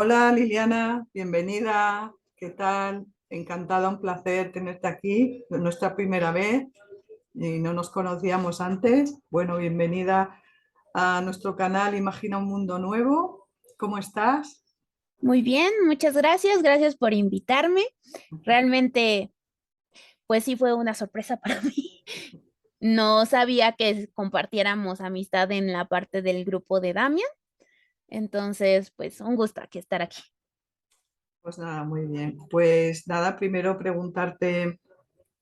Hola Liliana, bienvenida. ¿Qué tal? Encantada, un placer tenerte aquí. Es nuestra primera vez y no nos conocíamos antes. Bueno, bienvenida a nuestro canal Imagina un Mundo Nuevo. ¿Cómo estás? Muy bien, muchas gracias. Gracias por invitarme. Realmente, pues sí fue una sorpresa para mí. No sabía que compartiéramos amistad en la parte del grupo de Damian. Entonces, pues un gusto aquí estar aquí. Pues nada, muy bien. Pues nada, primero preguntarte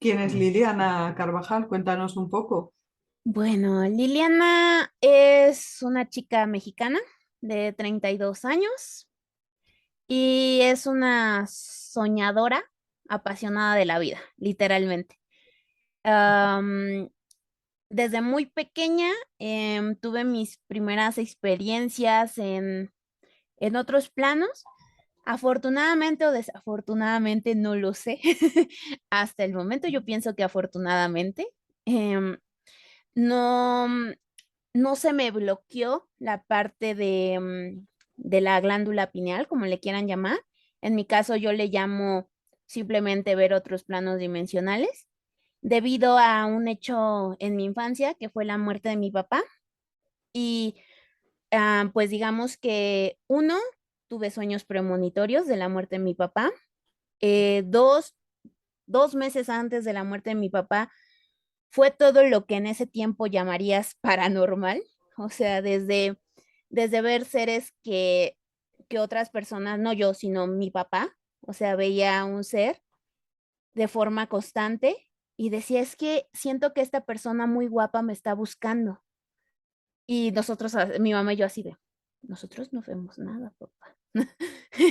quién es Liliana Carvajal. Cuéntanos un poco. Bueno, Liliana es una chica mexicana de 32 años y es una soñadora apasionada de la vida, literalmente. Desde muy pequeña tuve mis primeras experiencias en otros planos. Afortunadamente o desafortunadamente, no lo sé. Hasta el momento yo pienso que afortunadamente em, no, no se me bloqueó la parte de la glándula pineal, como le quieran llamar. En mi caso yo le llamo simplemente ver otros planos dimensionales debido a un hecho en mi infancia que fue la muerte de mi papá. Y pues digamos que uno, tuve sueños premonitorios de la muerte de mi papá. Dos meses antes de la muerte de mi papá fue todo lo que en ese tiempo llamarías paranormal. O sea, desde ver seres que otras personas, no yo, sino mi papá, o sea, veía un ser de forma constante y decía, es que siento que esta persona muy guapa me está buscando. Y nosotros, mi mamá y yo así de, nosotros no vemos nada, papá.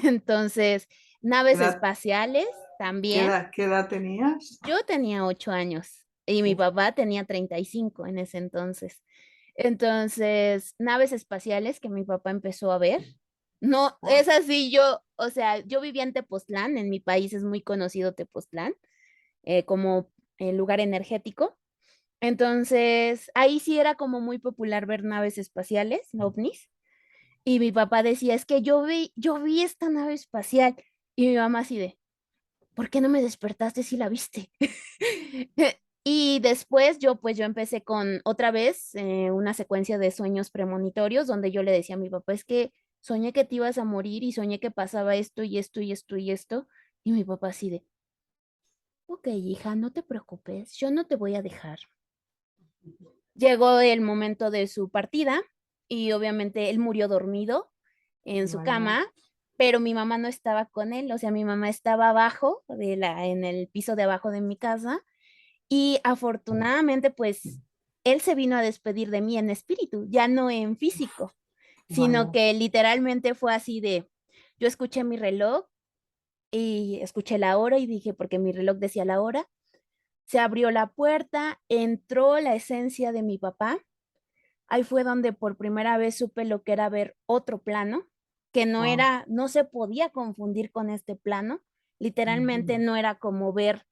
Entonces, ¿Qué naves edad, espaciales también. qué edad tenías? Yo tenía 8 años y mi Uf, papá tenía 35 en ese entonces. Entonces, naves espaciales que mi papá empezó a ver. No, uf. es así, yo, o sea, yo vivía en Tepoztlán, en mi país es muy conocido Tepoztlán como lugar energético. Entonces, ahí sí era como muy popular ver naves espaciales, ovnis, y mi papá decía, es que yo vi esta nave espacial, y mi mamá así de, ¿por qué no me despertaste si la viste? Y después yo empecé con otra vez una secuencia de sueños premonitorios donde yo le decía a mi papá, es que soñé que te ibas a morir y soñé que pasaba esto y esto y esto y esto, y mi papá así de, ok, hija, no te preocupes, yo no te voy a dejar. Llegó el momento de su partida y obviamente él murió dormido en su Vaya. cama, pero mi mamá no estaba con él, o sea, mi mamá estaba abajo en el piso de abajo de mi casa y afortunadamente pues él se vino a despedir de mí en espíritu, ya no en físico, sino Vaya. que literalmente fue así de, yo escuché mi reloj y escuché la hora y dije, porque mi reloj decía la hora, se abrió la puerta, entró la esencia de mi papá. Ahí fue donde por primera vez supe lo que era ver otro plano, que no Wow. era, no se podía confundir con este plano. Literalmente no era como ver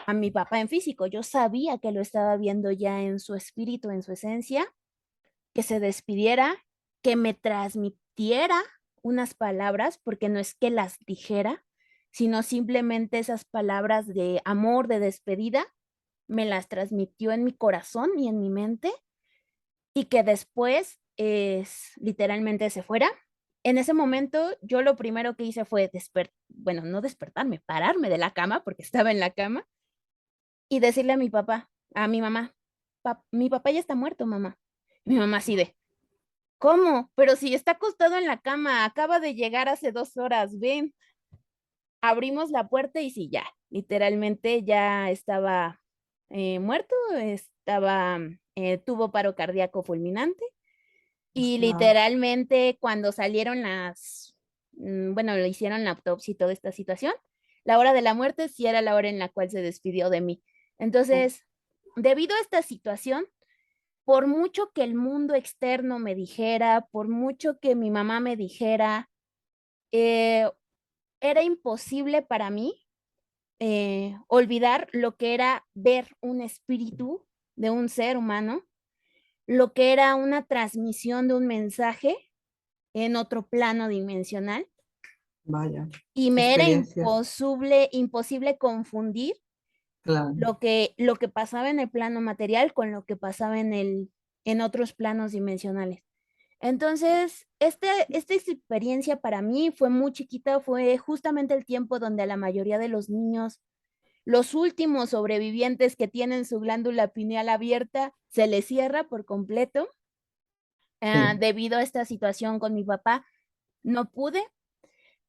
a mi papá en físico. Yo sabía que lo estaba viendo ya en su espíritu, en su esencia, que se despidiera, que me transmitiera unas palabras, porque no es que las dijera, sino simplemente esas palabras de amor, de despedida, me las transmitió en mi corazón y en mi mente y que después literalmente se fuera. En ese momento yo lo primero que hice fue bueno, no despertarme, pararme de la cama porque estaba en la cama y decirle a mi papá, a mi mamá, mi papá ya está muerto, mamá. Y mi mamá así de, ¿cómo? Pero si está acostado en la cama, acaba de llegar hace 2 horas, ven. Abrimos la puerta y sí, ya, literalmente ya estaba muerto, tuvo paro cardíaco fulminante. Y Ostras. literalmente cuando salieron bueno, le hicieron la autopsia y toda esta situación, la hora de la muerte sí era la hora en la cual se despidió de mí. Entonces, debido a esta situación, por mucho que el mundo externo me dijera, por mucho que mi mamá me dijera, eh, era imposible para mí olvidar lo que era ver un espíritu de un ser humano, lo que era una transmisión de un mensaje en otro plano dimensional. Vaya, y me era experiencias, imposible confundir claro. lo que pasaba en el plano material con lo que pasaba en otros planos dimensionales. Entonces, esta experiencia para mí fue muy chiquita, fue justamente el tiempo donde a la mayoría de los niños, los últimos sobrevivientes que tienen su glándula pineal abierta, se les cierra por completo. Sí, Debido a esta situación con mi papá, no pude.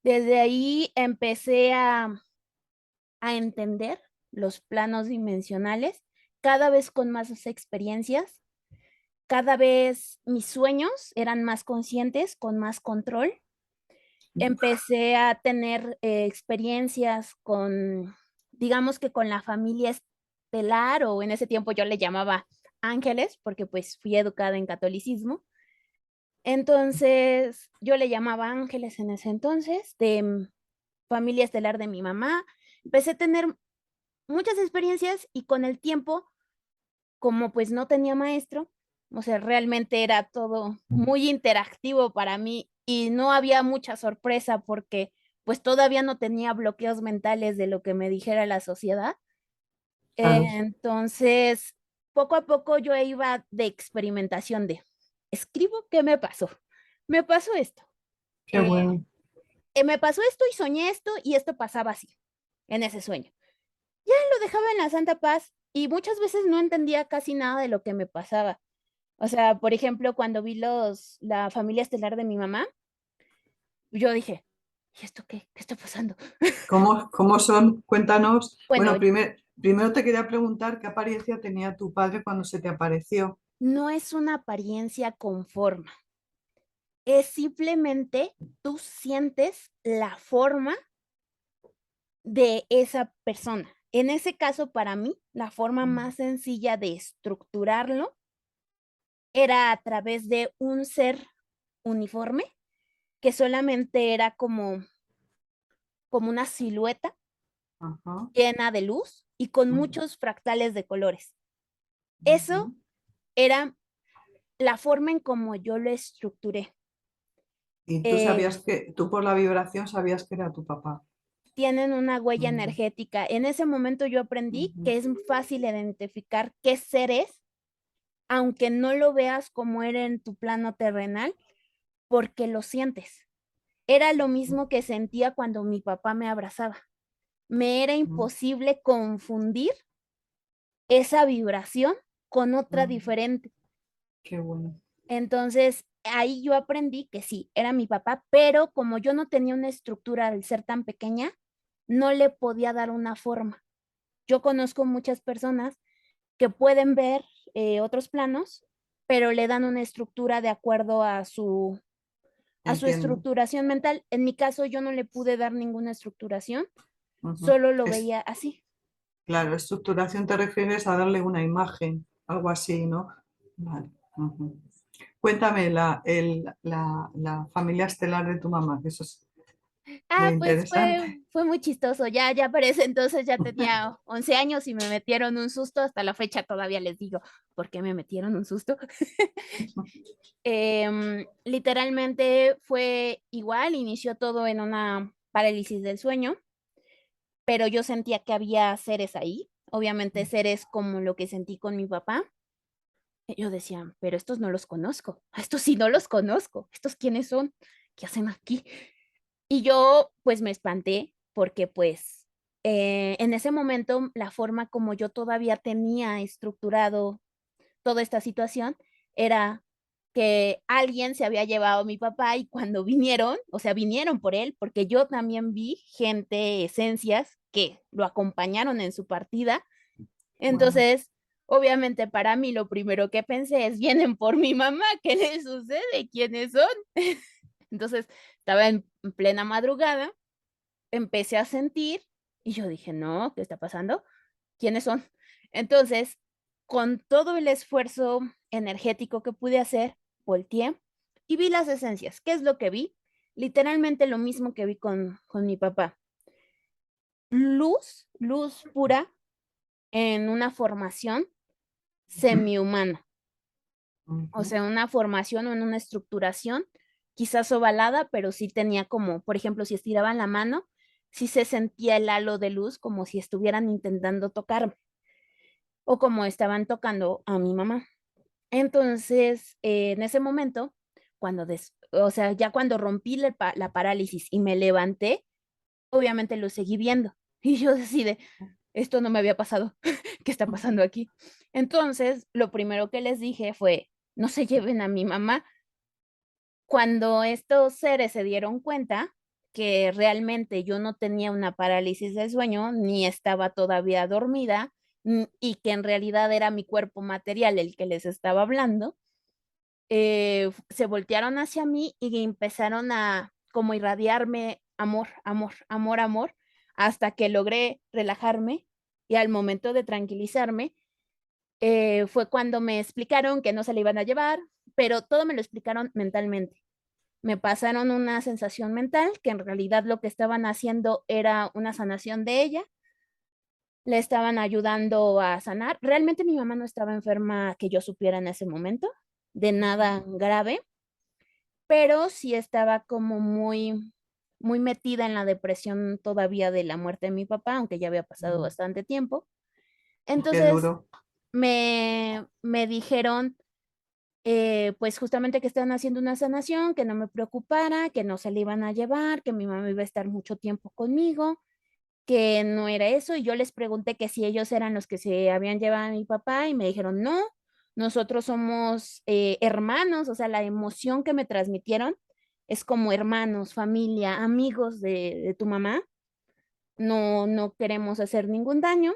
Desde ahí empecé a entender los planos dimensionales, cada vez con más experiencias, cada vez mis sueños eran más conscientes, con más control. Empecé a tener experiencias con, digamos que con la familia estelar, o en ese tiempo yo le llamaba ángeles, porque pues fui educada en catolicismo. Entonces, yo le llamaba ángeles en ese entonces, de familia estelar de mi mamá. Empecé a tener muchas experiencias y con el tiempo, como pues no tenía maestro, o sea, realmente era todo muy interactivo para mí y no había mucha sorpresa porque pues todavía no tenía bloqueos mentales de lo que me dijera la sociedad. claro, Entonces, poco a poco yo iba de experimentación de, escribo qué me pasó. Me pasó esto. qué eh, bueno. Me pasó esto y soñé esto y esto pasaba así, en ese sueño. Ya lo dejaba en la santa paz y muchas veces no entendía casi nada de lo que me pasaba. O sea, por ejemplo, cuando vi la familia estelar de mi mamá, yo dije, ¿y esto qué? ¿Qué está pasando? ¿Cómo son? Cuéntanos. Bueno, Bueno, primero te quería preguntar qué apariencia tenía tu padre cuando se te apareció. no es una apariencia con forma, es simplemente tú sientes la forma de esa persona. En ese caso, para mí, la forma más sencilla de estructurarlo era a través de un ser uniforme que solamente era como una silueta Ajá, llena de luz y con ujú, muchos fractales de colores. Eso ujú. era la forma en como yo lo estructuré. Y tú Eh, sabías tú por la vibración sabías que era tu papá. Tienen una huella Mm, energética. En ese momento yo aprendí ujú, que es fácil identificar qué ser es, aunque no lo veas como era en tu plano terrenal, porque lo sientes. Era lo mismo que sentía cuando mi papá me abrazaba. Me era mm, imposible confundir esa vibración con otra mm. diferente. Qué bueno. Entonces, ahí yo aprendí que sí, era mi papá, pero como yo no tenía una estructura al ser tan pequeña, no le podía dar una forma. Yo conozco muchas personas que pueden ver otros planos, pero le dan una estructura de acuerdo a su Entiendo. estructuración mental. En mi caso, yo no le pude dar ninguna estructuración, Ujú. solo lo veía así. Claro, estructuración te refieres a darle una imagen, algo así, ¿no? Vale. Ujú. Cuéntame la familia estelar de tu mamá, que eso es muy Pues interesante. fue muy chistoso. Ya para ese entonces ya tenía 11 años y me metieron un susto. Hasta la fecha todavía les digo, ¿por qué me metieron un susto? Literalmente fue igual, inició todo en una parálisis del sueño, pero yo sentía que había seres ahí, obviamente seres como lo que sentí con mi papá. Y yo decía, pero estos no los conozco, a estos sí no los conozco, ¿estos quiénes son? ¿Qué hacen aquí? Y yo pues me espanté porque pues en ese momento la forma como yo todavía tenía estructurado toda esta situación era que alguien se había llevado a mi papá y cuando vinieron, o sea, vinieron por él, porque yo también vi gente, esencias que lo acompañaron en su partida. Wow. Entonces, obviamente para mí lo primero que pensé es, vienen por mi mamá, ¿qué les sucede? ¿Quiénes son? Entonces, estaba en plena madrugada, empecé a sentir y yo dije, no, ¿qué está pasando? ¿Quiénes son? Entonces, con todo el esfuerzo energético que pude hacer, volteé y vi las esencias. ¿Qué es lo que vi? Literalmente lo mismo que vi con mi papá. Luz pura en una formación semihumana, o Ujú. sea, una formación o en una estructuración quizás ovalada, pero sí tenía como, por ejemplo, si estiraban la mano, sí se sentía el halo de luz como si estuvieran intentando tocarme o como estaban tocando a mi mamá. Entonces, en ese momento, o sea, ya cuando rompí la parálisis y me levanté, obviamente lo seguí viendo. Y yo así de, esto no me había pasado, ¿qué está pasando aquí? Entonces, lo primero que les dije fue, no se lleven a mi mamá. Cuando estos seres se dieron cuenta que realmente yo no tenía una parálisis del sueño, ni estaba todavía dormida, y que en realidad era mi cuerpo material el que les estaba hablando, se voltearon hacia mí y empezaron a como irradiarme amor, amor, amor, amor, hasta que logré relajarme y al momento de tranquilizarme, fue cuando me explicaron que no se la iban a llevar, pero todo me lo explicaron mentalmente. Me pasaron una sensación mental que en realidad lo que estaban haciendo era una sanación de ella, le estaban ayudando a sanar. Realmente mi mamá no estaba enferma que yo supiera en ese momento, de nada grave, pero sí estaba como muy, muy metida en la depresión todavía de la muerte de mi papá, aunque ya había pasado bastante tiempo. Qué Entonces duro. me dijeron, pues justamente que estaban haciendo una sanación, que no me preocupara, que no se le iban a llevar, que mi mamá iba a estar mucho tiempo conmigo, que no era eso. Y yo les pregunté que si ellos eran los que se habían llevado a mi papá y me dijeron, no, nosotros somos hermanos, o sea, la emoción que me transmitieron es como hermanos, familia, amigos de tu mamá. No, no queremos hacer ningún daño.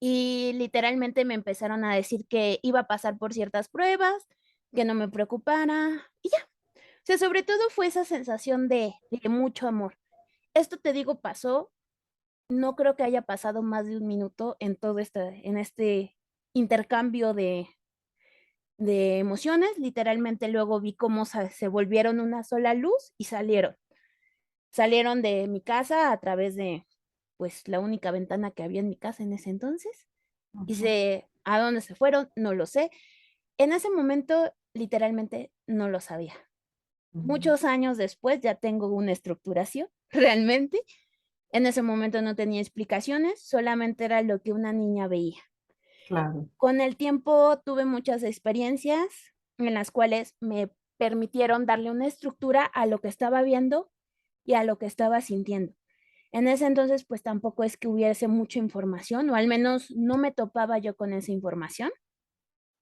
Y literalmente me empezaron a decir que iba a pasar por ciertas pruebas, que no me preocupara y ya. O sea, sobre todo fue esa sensación de mucho amor. Esto te digo, pasó, no creo que haya pasado más de un minuto en todo en este intercambio de emociones. Literalmente luego vi cómo se volvieron una sola luz y salieron. Salieron de mi casa a través de, pues, la única ventana que había en mi casa en ese entonces. Y a dónde se fueron, no lo sé. En ese momento, literalmente, no lo sabía. Muchos años después ya tengo una estructuración, realmente. En ese momento no tenía explicaciones, solamente era lo que una niña veía. Claro. Con el tiempo tuve muchas experiencias en las cuales me permitieron darle una estructura a lo que estaba viendo y a lo que estaba sintiendo. En ese entonces, pues tampoco es que hubiese mucha información, o al menos no me topaba yo con esa información.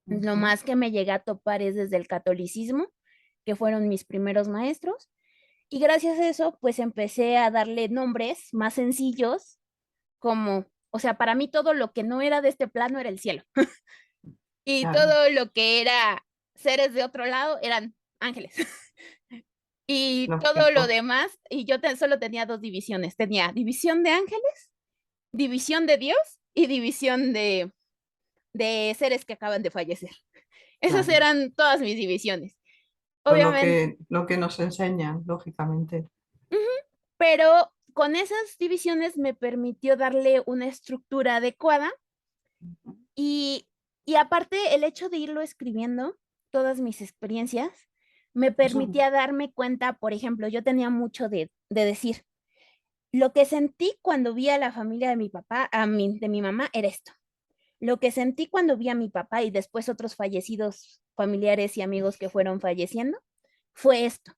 Lo más que me llegué a topar es desde el catolicismo, que fueron mis primeros maestros, y gracias a eso, pues empecé a darle nombres más sencillos, como, o sea, para mí todo lo que no era de este plano era el cielo, y Claro, todo lo que era seres de otro lado eran ángeles. Y todo lo lógico. demás, y yo solo tenía dos divisiones, tenía división de ángeles, división de Dios y división de seres que acaban de fallecer. Esas Claro. eran todas mis divisiones. Pues Obviamente, lo que nos enseñan, lógicamente. ujú, pero con esas divisiones me permitió darle una estructura adecuada y, y aparte el hecho de irlo escribiendo, todas mis experiencias, me Eso, permitía darme cuenta, por ejemplo, yo tenía mucho de decir, lo que sentí cuando vi a la familia de mi papá, de mi mamá, era esto. Lo que sentí cuando vi a mi papá y después otros fallecidos familiares y amigos que fueron falleciendo, fue esto.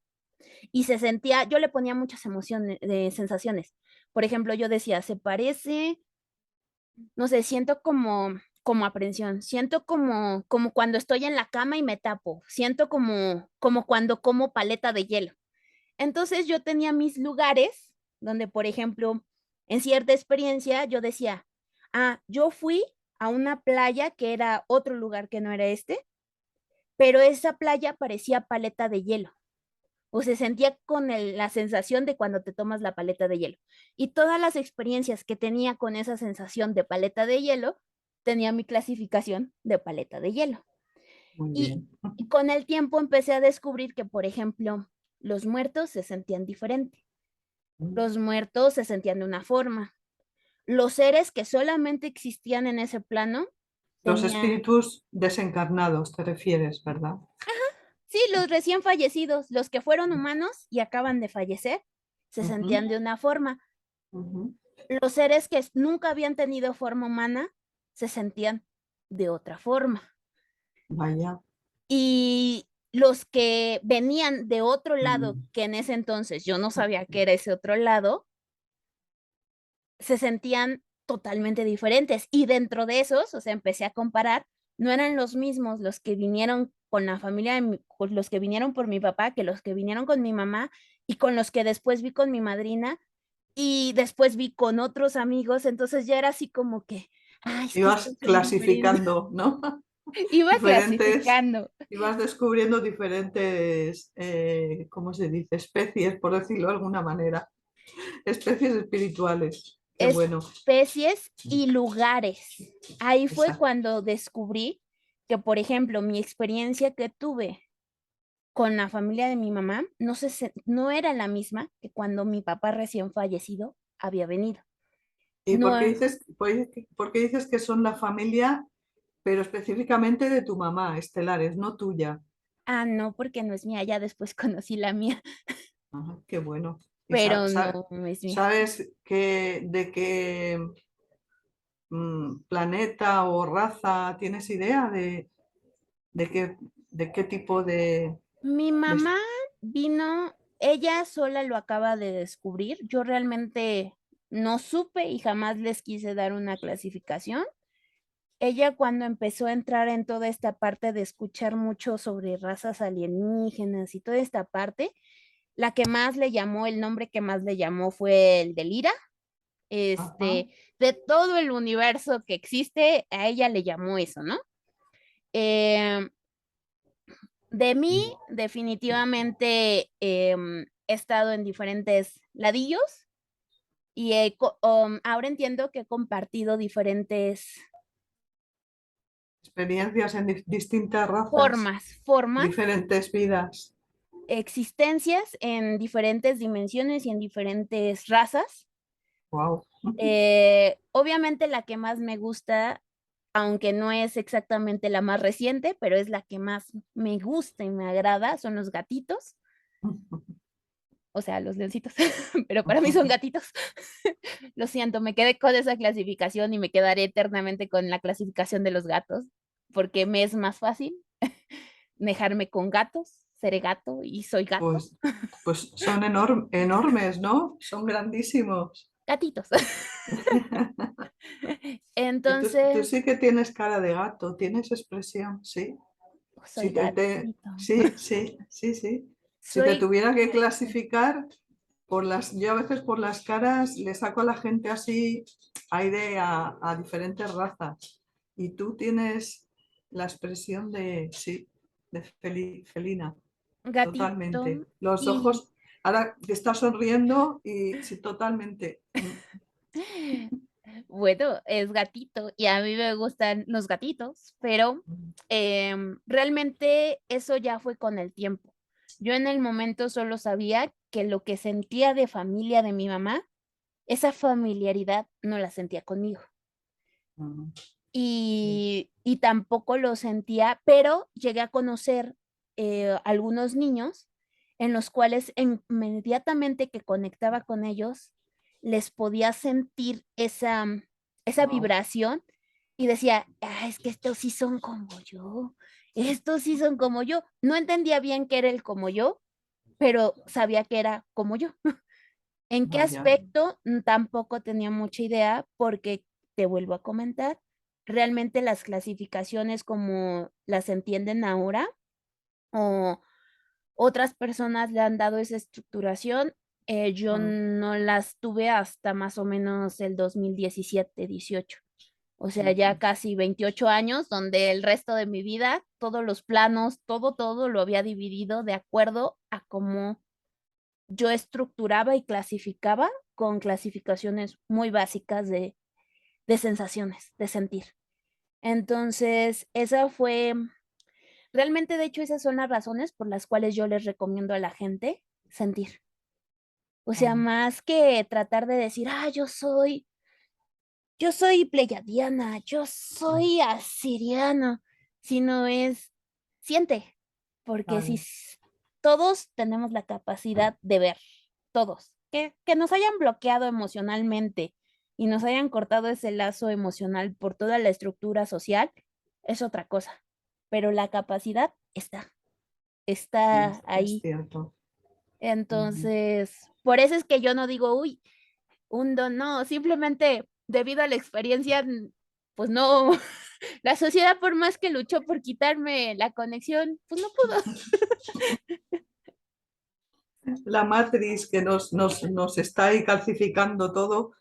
Y se sentía, yo le ponía muchas emociones, sensaciones. Por ejemplo, yo decía, se parece, no sé, siento como aprensión, siento como cuando estoy en la cama y me tapo, siento como cuando como paleta de hielo. Entonces yo tenía mis lugares donde, por ejemplo, en cierta experiencia yo decía, yo fui a una playa que era otro lugar que no era este, pero esa playa parecía paleta de hielo. O se sentía con la sensación de cuando te tomas la paleta de hielo. Y todas las experiencias que tenía con esa sensación de paleta de hielo, tenía mi clasificación de paleta de hielo. muy Y, bien. y con el tiempo empecé a descubrir que, por ejemplo, los muertos se sentían diferente. Los muertos se sentían de una forma. Los seres que solamente existían en ese plano Los tenían, espíritus desencarnados, te refieres, ¿verdad? Sí, los recién fallecidos, los que fueron humanos y acaban de fallecer, se sentían de una forma. Ujú. Los seres que nunca habían tenido forma humana se sentían de otra forma. Vaya. Y los que venían de otro lado, Mm. que en ese entonces yo no sabía que era ese otro lado, se sentían totalmente diferentes. Y dentro de esos, o sea, empecé a comparar, no eran los mismos los que vinieron con la familia con los que vinieron por mi papá, que los que vinieron con mi mamá y con los que después vi con mi madrina y después vi con otros amigos. Entonces ya era así como que, ay, es que Ibas estos son diferentes. clasificando, ¿no? Iba Diferentes, clasificando. ibas descubriendo diferentes, ¿cómo se dice? Especies, por decirlo de alguna manera. Especies espirituales. Qué bueno. Especies y lugares. Ahí fue Exacto. cuando descubrí que, por ejemplo, mi experiencia que tuve con la familia de mi mamá no era la misma que cuando mi papá recién fallecido había venido. ¿Y No, por qué dices que son la familia, pero específicamente de tu mamá, estelares, no tuya? no, porque no es mía, ya después conocí la mía, Ajá, qué bueno. ¿Y pero no es mía. sabes de qué planeta o raza tienes idea de qué tipo Mi de mamá vino, ella sola lo acaba de descubrir. Yo realmente no supe y jamás les quise dar una clasificación. Ella cuando empezó a entrar en toda esta parte de escuchar mucho sobre razas alienígenas y toda esta parte, la que más le llamó, el nombre que más le llamó fue el de Lira. Ajá. De todo el universo que existe, a ella le llamó eso, ¿no? Eh, de mí, definitivamente he estado en diferentes ladillos y ahora entiendo que he compartido diferentes Experiencias en distintas razas, formas diferentes vidas. existencias en diferentes dimensiones y en diferentes razas. Wow. Obviamente la que más me gusta, aunque no es exactamente la más reciente, pero es la que más me gusta y me agrada, son los gatitos, o sea, los leoncitos, pero para mí son gatitos. Lo siento, me quedé con esa clasificación y me quedaré eternamente con la clasificación de los gatos, porque me es más fácil dejarme con gatos, seré gato y soy gato. Pues, pues son enormes, ¿no? Son grandísimos. Gatitos. Y tú Entonces, sí que tienes cara de gato, tienes expresión, sí. soy gatito. Sí, sí, sí, sí. Si te Soy tuviera que clasificar, yo a veces por las caras le saco a la gente así aire a diferentes razas. Y tú tienes la expresión de, sí, de felina, gatito totalmente. Los y ojos, ahora te estás sonriendo y sí, totalmente. bueno, es gatito y a mí me gustan los gatitos, pero realmente eso ya fue con el tiempo. Yo en el momento solo sabía que lo que sentía de familia de mi mamá, esa familiaridad no la sentía conmigo. Mm, Y tampoco lo sentía, pero llegué a conocer algunos niños en los cuales inmediatamente que conectaba con ellos, les podía sentir esa wow. vibración y decía, es que estos sí son como yo, estos sí son como yo. No entendía bien qué era el como yo, pero sabía que era como yo. ¿En qué Vaya. aspecto? Tampoco tenía mucha idea porque te vuelvo a comentar, realmente las clasificaciones como las entienden ahora o otras personas le han dado esa estructuración, yo Mm, no las tuve hasta más o menos el 2017, 18. O sea, ya ujú. casi 28 años, donde el resto de mi vida, todos los planos, todo lo había dividido de acuerdo a cómo yo estructuraba y clasificaba con clasificaciones muy básicas de sensaciones, de sentir. Entonces, esa fue, realmente de hecho esas son las razones por las cuales yo les recomiendo a la gente sentir. O sea, Ah, más que tratar de decir, yo soy pleyadiana, yo soy asiriana, sino es, siente, porque si Vale. todos tenemos la capacidad de ver, todos, que nos hayan bloqueado emocionalmente y nos hayan cortado ese lazo emocional por toda la estructura social, es otra cosa, pero la capacidad Sí, está es ahí. cierto. Ujú. Entonces, por eso es que yo no digo, uy, un don, no, simplemente debido a la experiencia, pues no, la sociedad por más que luchó por quitarme la conexión, pues no pudo. La matriz que nos está ahí calcificando todo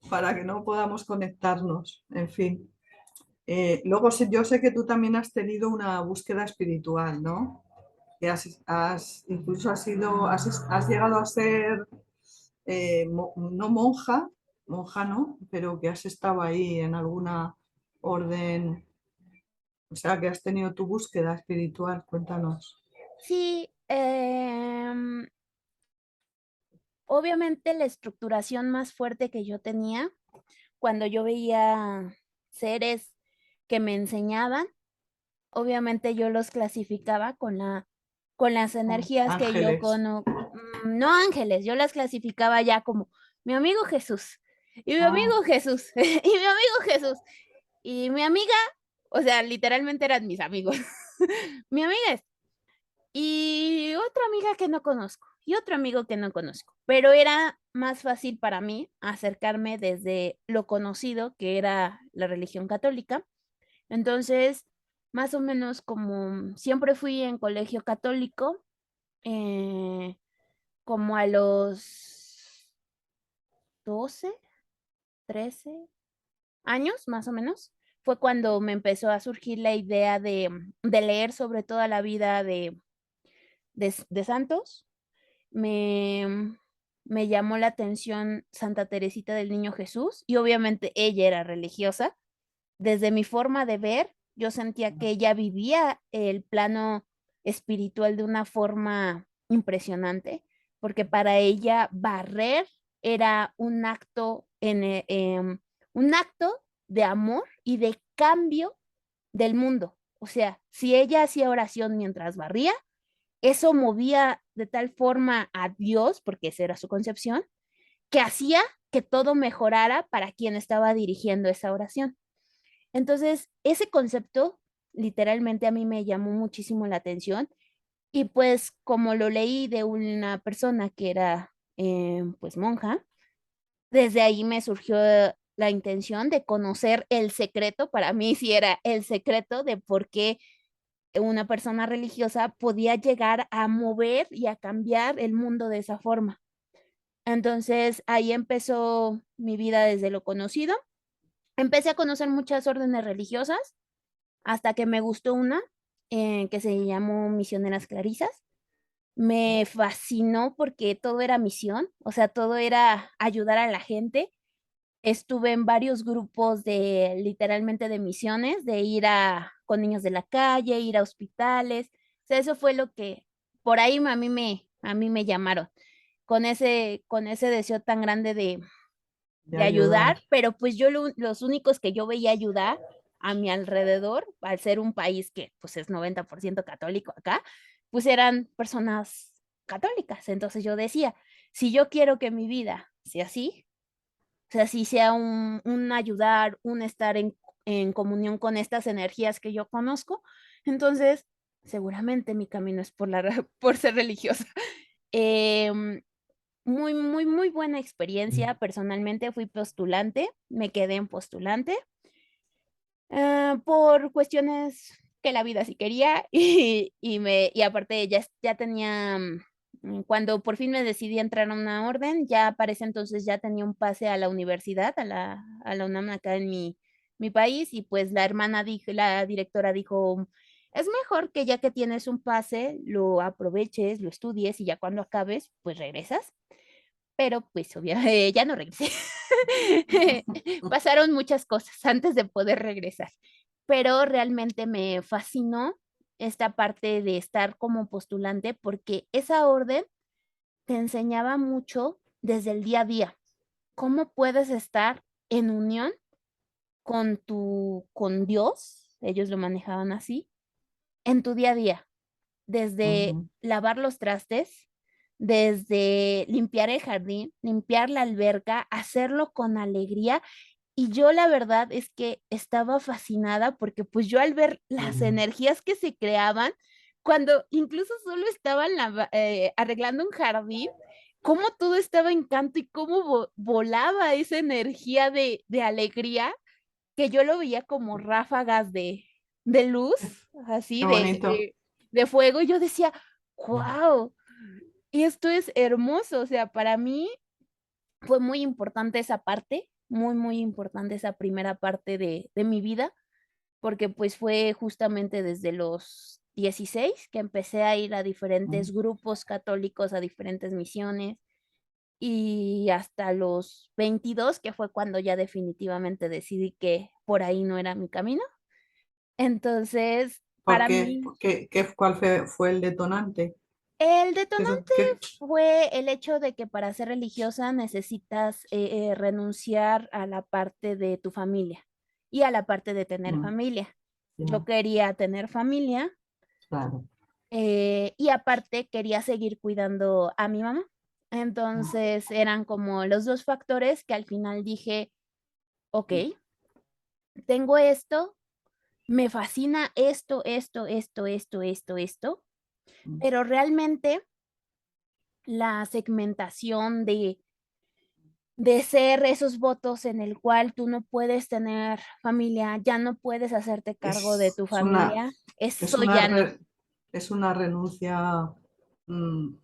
para que no podamos conectarnos. En fin. Luego yo sé que tú también has tenido una búsqueda espiritual, ¿no? Que incluso has llegado a ser, no monja, monja no, pero que has estado ahí en alguna orden, o sea, que has tenido tu búsqueda espiritual. Cuéntanos. Sí, obviamente la estructuración más fuerte que yo tenía cuando yo veía seres que me enseñaban, obviamente yo los clasificaba con las energías que yo Ángeles. no ángeles, yo las clasificaba ya como mi amigo Jesús, y mi Ah, amigo Jesús, y mi amigo Jesús, y mi amiga, o sea, literalmente eran mis amigos. Mi amiga es y otra amiga que no conozco, y otro amigo que no conozco, pero era más fácil para mí acercarme desde lo conocido, que era la religión católica. Entonces, más o menos como siempre fui en colegio católico, eh, como a los 12, 13 años, más o menos, fue cuando me empezó a surgir la idea de leer sobre toda la vida de santos. Me me llamó la atención Santa Teresita del Niño Jesús, y obviamente ella era religiosa. Desde mi forma de ver, yo sentía que ella vivía el plano espiritual de una forma impresionante, porque para ella barrer era un acto de amor y de cambio del mundo. O sea, si ella hacía oración mientras barría, eso movía de tal forma a Dios, porque esa era su concepción, que hacía que todo mejorara para quien estaba dirigiendo esa oración. Entonces, ese concepto literalmente a mí me llamó muchísimo la atención y pues como lo leí de una persona que era pues monja, desde ahí me surgió la intención de conocer el secreto, para mí sí era el secreto de por qué una persona religiosa podía llegar a mover y a cambiar el mundo de esa forma. Entonces, ahí empezó mi vida desde lo conocido. Empecé a conocer muchas órdenes religiosas hasta que me gustó una, que se llamó Misioneras Clarisas. Me fascinó porque todo era misión, o sea, todo era ayudar a la gente. Estuve en varios grupos de literalmente de misiones, de ir a con niños de la calle, ir a hospitales. O sea, eso fue lo que por ahí a mí me llamaron, con ese deseo tan grande de de ayudar, ayudar. pero pues yo los únicos que yo veía ayudar a mi alrededor, al ser un país que pues es 90% católico acá, pues eran personas católicas. Entonces yo decía, si yo quiero que mi vida sea así, o sea, si sea un ayudar, un estar en comunión con estas energías que yo conozco, entonces seguramente mi camino es por por ser religiosa. Em, muy, muy, muy buena experiencia. Personalmente fui postulante, me quedé en postulante, por cuestiones que la vida sí quería y aparte ya tenía, cuando por fin me decidí a entrar a una orden, ya para ese entonces ya tenía un pase a la universidad, a la UNAM acá en mi país, y pues la directora dijo: "Es mejor que ya que tienes un pase, lo aproveches, lo estudies y ya cuando acabes, pues regresas". Pero, pues, ya no regresé. Pasaron muchas cosas antes de poder regresar, pero realmente me fascinó esta parte de estar como postulante, porque esa orden te enseñaba mucho desde el día a día. Cómo puedes estar en unión con Dios, ellos lo manejaban así, en tu día a día. desde ujú, lavar los trastes, desde limpiar el jardín, limpiar la alberca, hacerlo con alegría. Y yo la verdad es que estaba fascinada porque, pues, yo al ver las energías que se creaban, cuando incluso solo estaban arreglando un jardín, cómo todo estaba en canto y cómo volaba esa energía de alegría, que yo lo veía como ráfagas de luz, así qué bonito. de fuego, y yo decía: "Guau, esto es hermoso". O sea, para mí fue muy importante esa parte, muy, muy importante esa primera parte de mi vida, porque, pues, fue justamente desde los 16 que empecé a ir a diferentes Mm, grupos católicos, a diferentes misiones, y hasta los 22 que fue cuando ya definitivamente decidí que por ahí no era mi camino. Entonces, ¿por para qué? mí, ¿Cuál fue el detonante? el ¿Qué es detonante qué? fue el hecho de que para ser religiosa necesitas, renunciar a la parte de tu familia y a la parte de tener Mm, familia. Yo ya, quería tener familia, claro. y aparte quería seguir cuidando a mi mamá. Mm, Entonces, eran como los 2 factores que al final dije: "Okey, tengo esto, me fascina esto, esto, esto, esto, esto, esto", mm. pero realmente la segmentación de ser esos votos en el cual tú no puedes tener familia, ya no puedes hacerte cargo de tu Es una, familia, es eso una, ya no. re- es una renuncia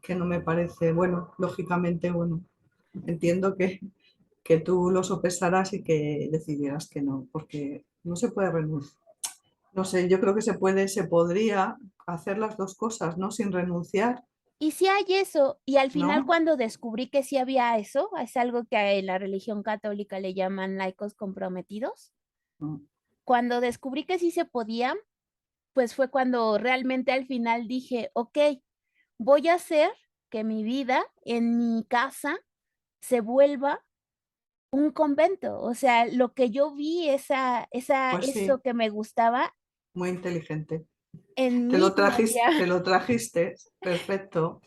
que no me parece, bueno, lógicamente, bueno, entiendo que tú lo sopesarás y que decidieras que no, porque no se puede renunciar. No sé, yo creo que se podría hacer las dos cosas, ¿no? Sin renunciar, Y sí hay eso, y al final ¿no? cuando descubrí que sí había eso, es algo que en la religión católica le llaman laicos comprometidos. Mm, Cuando descubrí que sí se podía, pues fue cuando realmente al final dije: "Okey, voy a hacer que mi vida en mi casa se vuelva un convento". O sea, lo que yo vi, Pues eso sí, que me gustaba muy inteligente. en mi familia. Te lo trajiste, perfecto,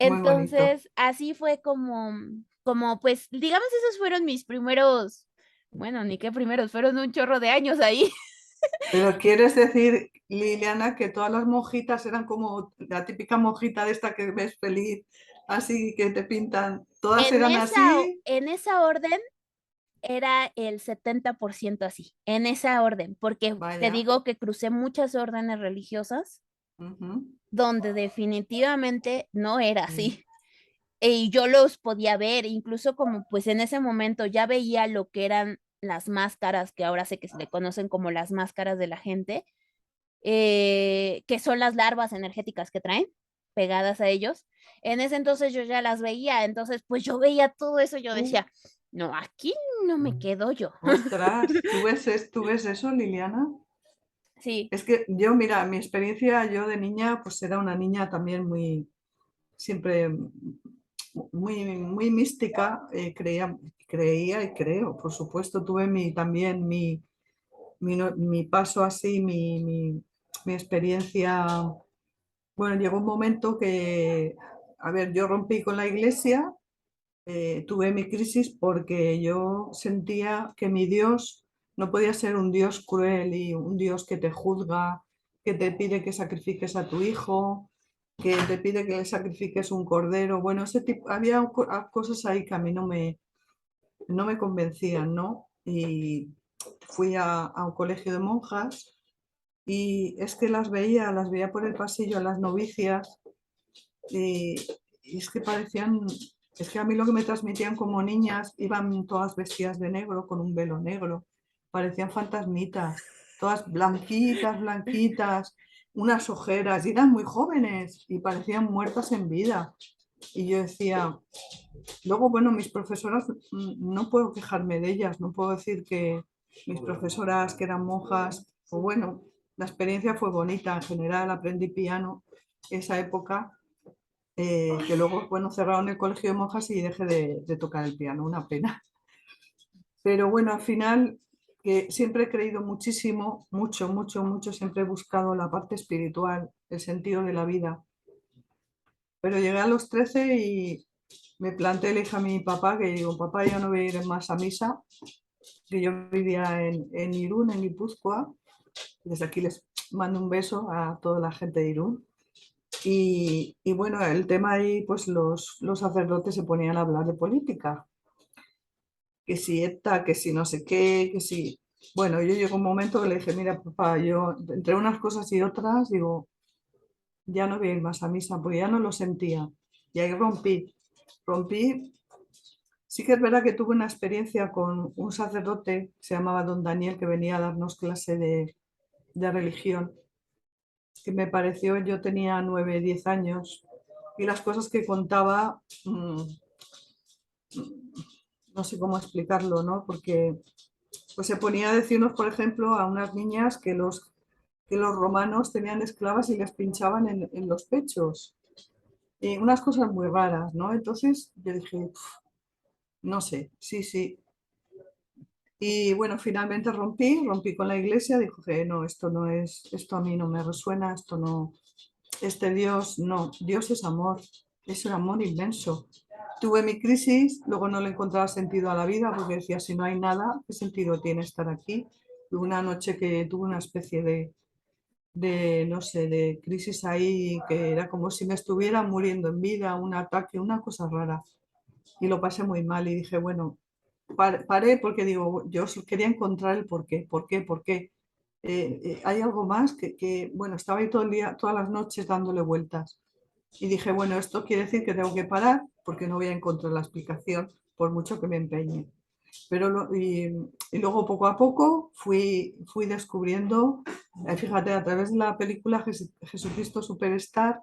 muy bonito. Entonces, así fue como, pues, digamos, esos fueron mis primeros, bueno, ni qué primeros, fueron un chorro de años ahí. Pero quieres decir, Liliana, que todas las monjitas eran como la típica monjita de esta que ves feliz, así que te pintan, todas eran así, En esa orden era el 70% así, en esa orden, porque te vaya. digo que crucé muchas órdenes religiosas Ujú, donde definitivamente no era mm, así. Y yo los podía ver, incluso como, pues, en ese momento ya veía lo que eran las máscaras, que ahora sé que se le conocen como las máscaras de la gente, que son las larvas energéticas que traen pegadas a ellos. En ese entonces yo ya las veía, entonces, pues, yo veía todo eso, yo uh, decía: "No, aquí no me quedo yo". ostras, ¿tú ves eso, Liliana? Sí, Es que yo, mira, mi experiencia, yo de niña, pues era una niña también muy, siempre muy mística, creía y creo, por supuesto, tuve también mi paso así, mi experiencia. Bueno, llegó un momento que, a ver, yo rompí con la iglesia, tuve mi crisis porque yo sentía que mi Dios no podía ser un Dios cruel y un Dios que te juzga, que te pide que sacrifiques a tu hijo, que te pide que le sacrifiques un cordero. Bueno, ese tipo, había cosas ahí que a mí no me convencían, ¿no? Y fui a un colegio de monjas y es que las veía por el pasillo a las novicias y, y es que parecían, es que a mí lo que me transmitían como niñas, iban todas vestidas de negro, con un velo negro, parecían fantasmitas, todas blanquitas, blanquitas, unas ojeras, y eran muy jóvenes y parecían muertas en vida. Y yo decía, luego, bueno, mis profesoras, no puedo quejarme de ellas, no puedo decir que mis profesoras que eran monjas, pues bueno, la experiencia fue bonita, en general aprendí piano esa época, que luego, bueno, cerraron el colegio de monjas y dejé de tocar el piano, una pena. Pero bueno, al final, que siempre he creído muchísimo, mucho, mucho, mucho, siempre he buscado la parte espiritual, el sentido de la vida. Pero llegué a los 13 y me planté, le dije a mi papá que digo, papá, yo no voy a ir más a misa, que yo vivía en Irún, en Guipúzcoa. Desde aquí les mando un beso a toda la gente de Irún. Y bueno, el tema ahí, pues los sacerdotes se ponían a hablar de política, que si ETA, que si no sé qué, que si... Bueno, yo llegó un momento que le dije, mira, papá, yo entre unas cosas y otras, digo, ya no voy a ir más a misa, porque ya no lo sentía. Y ahí rompí. Sí que es verdad que tuve una experiencia con un sacerdote, se llamaba Don Daniel, que venía a darnos clase de religión, que me pareció, yo tenía 9 10 años, y las cosas que contaba, no sé cómo explicarlo, ¿no? Porque pues se ponía a decirnos, por ejemplo, a unas niñas que los romanos tenían esclavas y les pinchaban en los pechos. Y unas cosas muy raras, ¿no? Entonces yo dije, no sé, sí, sí. Y bueno, finalmente rompí con la iglesia, dijo que no, esto no es, esto a mí no me resuena, esto no, este Dios, no, Dios es un amor inmenso. Tuve mi crisis, luego no le encontraba sentido a la vida porque decía, si no hay nada, ¿qué sentido tiene estar aquí? Y una noche que tuve una especie no sé, de crisis ahí, que era como si me estuviera muriendo en vida, un ataque, una cosa rara. Y lo pasé muy mal y dije, bueno, paré porque digo, yo quería encontrar el por qué, por qué, por qué. Hay algo más bueno, estaba ahí todo el día, todas las noches dándole vueltas. Y dije, bueno, esto quiere decir que tengo que parar porque no voy a encontrar la explicación por mucho que me empeñe. Y luego poco a poco fui descubriendo, fíjate, a través de la película Jesucristo Superstar,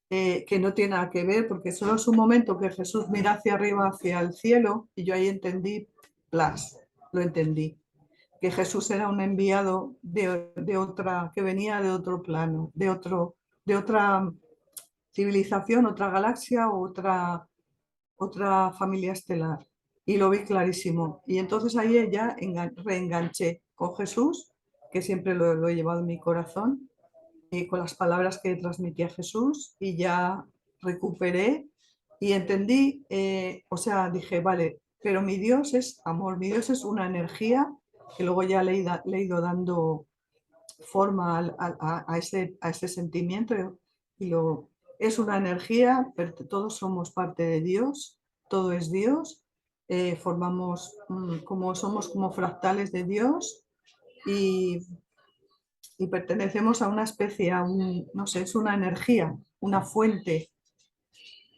que no tiene nada que ver, porque solo es un momento que Jesús mira hacia arriba, hacia el cielo, y yo ahí entendí, lo entendí, que Jesús era un enviado de otra, que venía de otro plano, de otra civilización, otra galaxia, otra familia estelar. Y lo vi clarísimo. Y entonces ahí ya reenganché con Jesús, que siempre lo he llevado en mi corazón, y con las palabras que transmitía Jesús, y ya recuperé y entendí, o sea, dije, vale, pero mi Dios es amor, mi Dios es una energía que luego ya le he ido dando forma a ese sentimiento y es una energía, pero todos somos parte de Dios, todo es Dios, formamos como somos como fractales de Dios y, y pertenecemos a una especie, no sé, es una energía, una fuente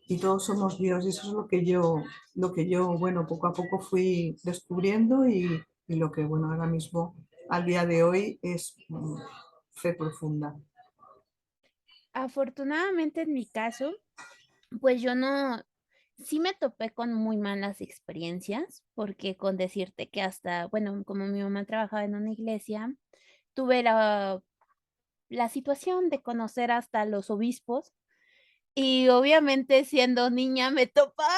y todos somos Dios y eso es lo que yo, bueno, poco a poco fui descubriendo y lo que, bueno, ahora mismo, al día de hoy, es fe profunda. Afortunadamente en mi caso, pues yo no, sí me topé con muy malas experiencias, porque con decirte que hasta, bueno, como mi mamá trabajaba en una iglesia, tuve la situación de conocer hasta los obispos y obviamente siendo niña me topaba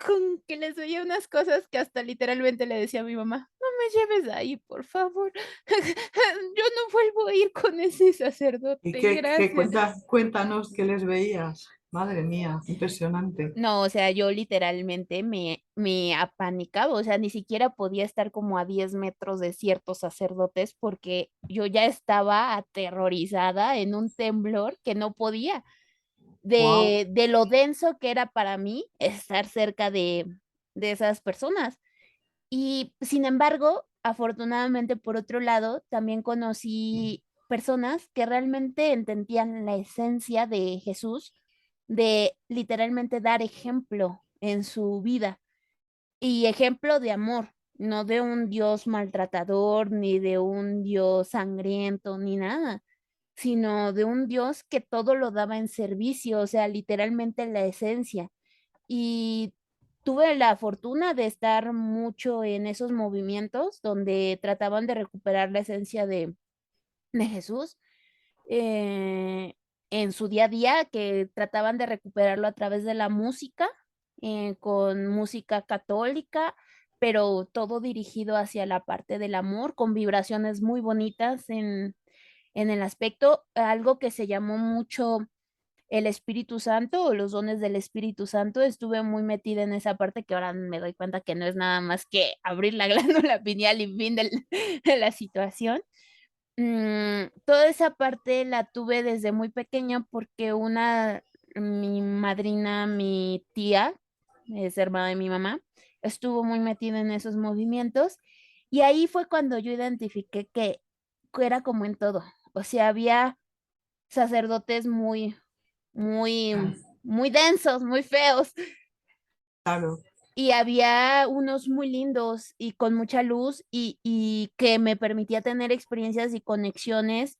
con que les veía unas cosas que hasta literalmente le decía a mi mamá: "No me lleves ahí, por favor. Yo no vuelvo a ir con ese ¿Y sacerdote, gracias". cuéntanos qué les veías? Madre mía, impresionante. No, o sea, yo literalmente me apanicaba, o sea, ni siquiera podía estar como a 10 metros de ciertos sacerdotes, porque yo ya estaba aterrorizada en un temblor que no podía, Wow. de lo denso que era para mí estar cerca de esas personas. Y, sin embargo, afortunadamente, por otro lado, también conocí personas que realmente entendían la esencia de Jesús, de literalmente dar ejemplo en su vida, y ejemplo de amor, no de un Dios maltratador, ni de un Dios sangriento, ni nada, sino de un Dios que todo lo daba en servicio, o sea, literalmente la esencia. Y tuve la fortuna de estar mucho en esos movimientos donde trataban de recuperar la esencia de Jesús, eh, en su día a día, que trataban de recuperarlo a través de la música, con música católica, pero todo dirigido hacia la parte del amor, con vibraciones muy bonitas en el aspecto, algo que se llamó mucho el Espíritu Santo o los dones del Espíritu Santo. Estuve muy metida en esa parte que ahora me doy cuenta que no es nada más que abrir la glándula pineal y fin de la situación. Toda esa parte la tuve desde muy pequeña porque mi madrina, mi tía, es hermana de mi mamá, estuvo muy metida en esos movimientos y ahí fue cuando yo identifiqué que era como en todo. O sea, había sacerdotes muy, muy densos, muy feos, Claro, y había unos muy lindos y con mucha luz y que me permitía tener experiencias y conexiones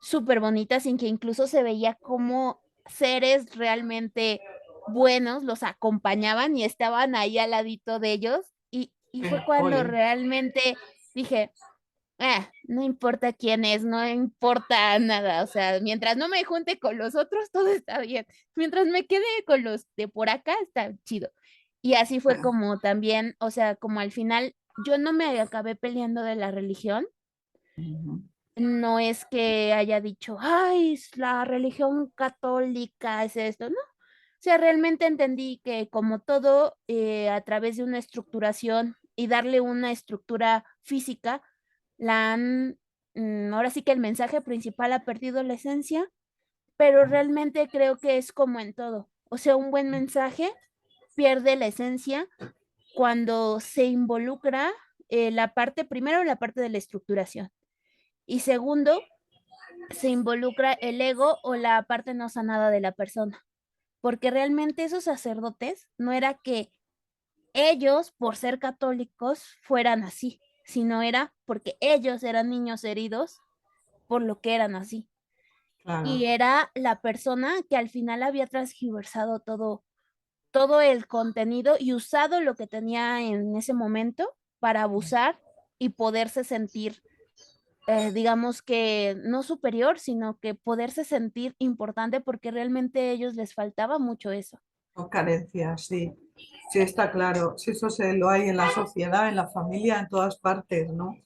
súper bonitas, en que incluso se veía como seres realmente buenos los acompañaban y estaban ahí al ladito de ellos, y fue cuando ole. realmente dije: no importa quién es, no importa nada, o sea, mientras no me junte con los otros, todo está bien. Mientras me quede con los de por acá, está chido. Y así fue como también, o sea, como al final yo no me acabé peleando de la religión, Ujú. no es que haya dicho: "Ay, la religión católica es esto", no. O sea, realmente entendí que como todo, a través de una estructuración y darle una estructura física, ahora sí que el mensaje principal ha perdido la esencia, pero realmente creo que es como en todo. O sea, un buen mensaje pierde la esencia cuando se involucra, primero la parte de la estructuración y segundo, se involucra el ego o la parte no sanada de la persona, porque realmente esos sacerdotes no era que ellos, por ser católicos, fueran así, sino era porque ellos eran niños heridos por lo que eran así. Claro, Y era la persona que al final había transgiversado todo el contenido y usado lo que tenía en ese momento para abusar y poderse sentir, digamos que no superior, sino que poderse sentir importante, porque realmente a ellos les faltaba mucho eso. con carencias, sí. Sí, está claro. Sí, eso se lo hay en la sociedad, en la familia, en todas partes, ¿no?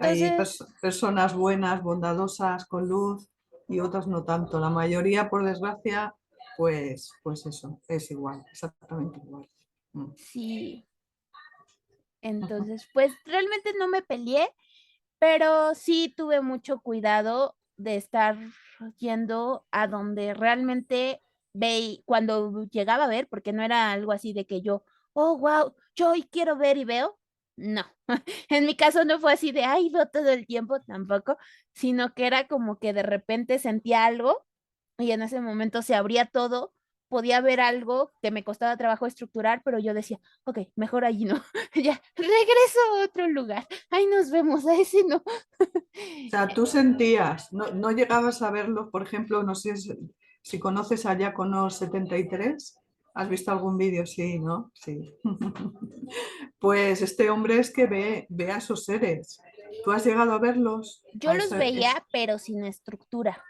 Hay Entonces, personas buenas, bondadosas, con luz y otras no tanto. La mayoría, por desgracia, pues eso, es igual, exactamente igual. Mm. sí, Ujú. entonces, pues realmente no me peleé, pero sí tuve mucho cuidado de estar yendo a donde realmente cuando llegaba a ver, porque no era algo así de que yo: "Oh, guau, yo hoy quiero ver y veo". No, en mi caso no fue así de: "Ay, veo todo el tiempo", tampoco, sino que era como que de repente sentía algo y en ese momento se abría todo, podía ver algo que me costaba trabajo estructurar, pero yo decía: "Okey, mejor allí no, ya, regreso a otro lugar, ahí nos vemos, a ese no". O sea, tú sentías, no llegabas a verlo, por ejemplo, no sé si conoces a Diácono 73. ¿Has visto algún vídeo? Sí, ¿no? Sí. Pues este hombre es que ve a esos seres. ¿Tú has llegado a verlos? Yo los veía, pero sin estructura.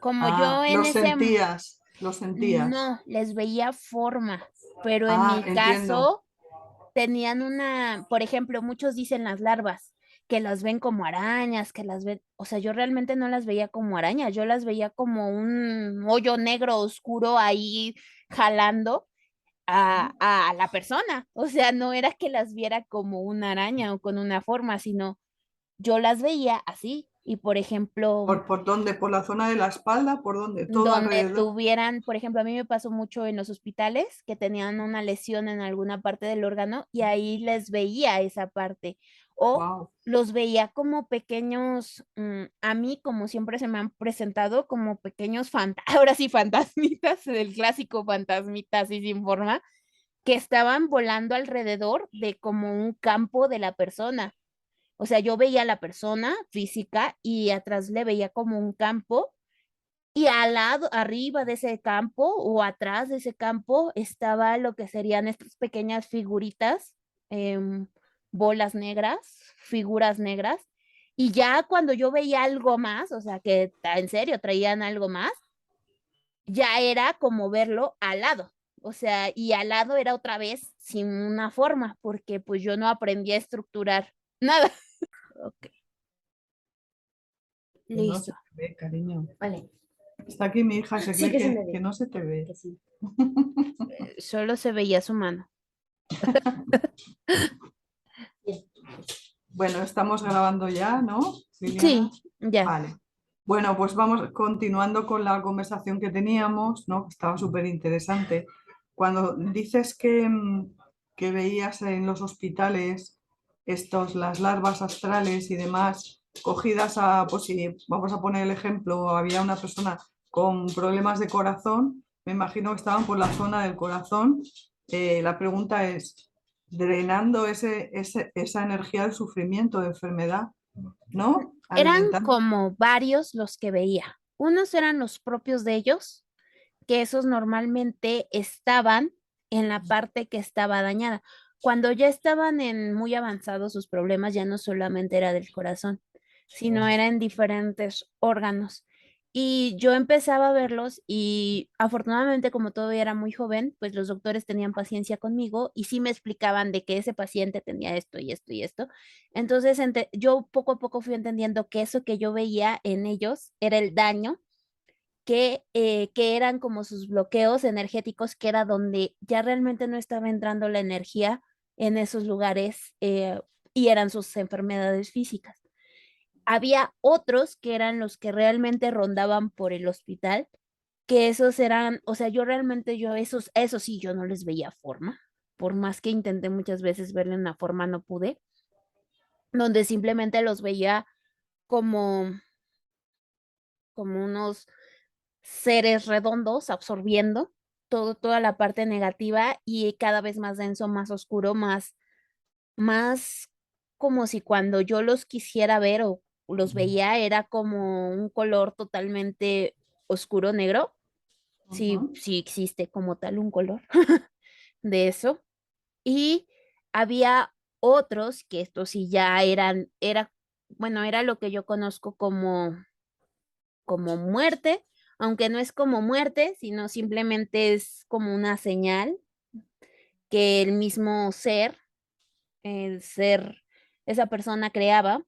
Como yo en Los ese sentías, los sentías. no, les veía forma, pero en Ah, mi entiendo. caso tenían por ejemplo, muchos dicen las larvas, que las ven como arañas, que las ven, o sea, yo realmente no las veía como arañas, yo las veía como un hoyo negro oscuro ahí jalando a la persona. O sea, no era que las viera como una araña o con una forma, sino yo las veía así. Y por ejemplo, ¿Por dónde? ¿Por la zona de la espalda? ¿Por dónde? ¿Todo donde alrededor? tuvieran, por ejemplo, a mí me pasó mucho en los hospitales que tenían una lesión en alguna parte del órgano y ahí les veía esa parte o Wow. los veía como pequeños, a mí como siempre se me han presentado como pequeños ahora sí fantasmitas, del clásico fantasmita así sin forma, que estaban volando alrededor de como un campo de la persona. O sea, yo veía a la persona física y atrás le veía como un campo y al lado, arriba de ese campo o atrás de ese campo estaba lo que serían estas pequeñas figuritas, em, bolas negras, figuras negras. Y ya cuando yo veía algo más, o sea, que en serio traían algo más, ya era como verlo al lado. O sea, y al lado era otra vez sin una forma, porque pues yo no aprendí a estructurar nada. Ok, Que no se listo. te ve, cariño. Vale, Está aquí mi hija, se sí cree que se me que ve, no se te ve. que sí. Solo se veía su mano. Bien. Bueno, estamos grabando ya, ¿no, Liliana? Sí, ya. Vale. Bueno, pues vamos continuando con la conversación que teníamos, ¿no? Que estaba súper interesante. Cuando dices que veías en los hospitales las larvas astrales y demás, cogidas a, pues si vamos a poner el ejemplo, había una persona con problemas de corazón, me imagino que estaban por la zona del corazón. La pregunta es, drenando esa energía del sufrimiento, de enfermedad, ¿no? Eran Alimentando. como varios los que veía. Unos eran los propios de ellos, que esos normalmente estaban en la parte que estaba dañada. Cuando ya estaban en muy avanzados sus problemas, ya no solamente era del corazón, sino era en diferentes órganos. Y yo empezaba a verlos y afortunadamente como todavía era muy joven, pues los doctores tenían paciencia conmigo y sí me explicaban de que ese paciente tenía esto y esto y esto. Entonces yo poco a poco fui entendiendo que eso que yo veía en ellos era el daño que eran como sus bloqueos energéticos, que era donde ya realmente no estaba entrando la energía en esos lugares y eran sus enfermedades físicas. Había otros que eran los que realmente rondaban por el hospital, que esos eran, o sea, yo realmente esos sí, yo no les veía forma, por más que intenté muchas veces verle una forma, no pude, donde simplemente los veía como, como unos seres redondos absorbiendo toda la parte negativa y cada vez más denso, más oscuro, más como si cuando yo los quisiera ver o los veía era como un color totalmente oscuro negro. Sí, Ujú. sí existe como tal un color de eso. Y había otros que estos sí ya bueno, era lo que yo conozco como muerte, aunque no es como muerte, sino simplemente es como una señal que el mismo el ser, esa persona creaba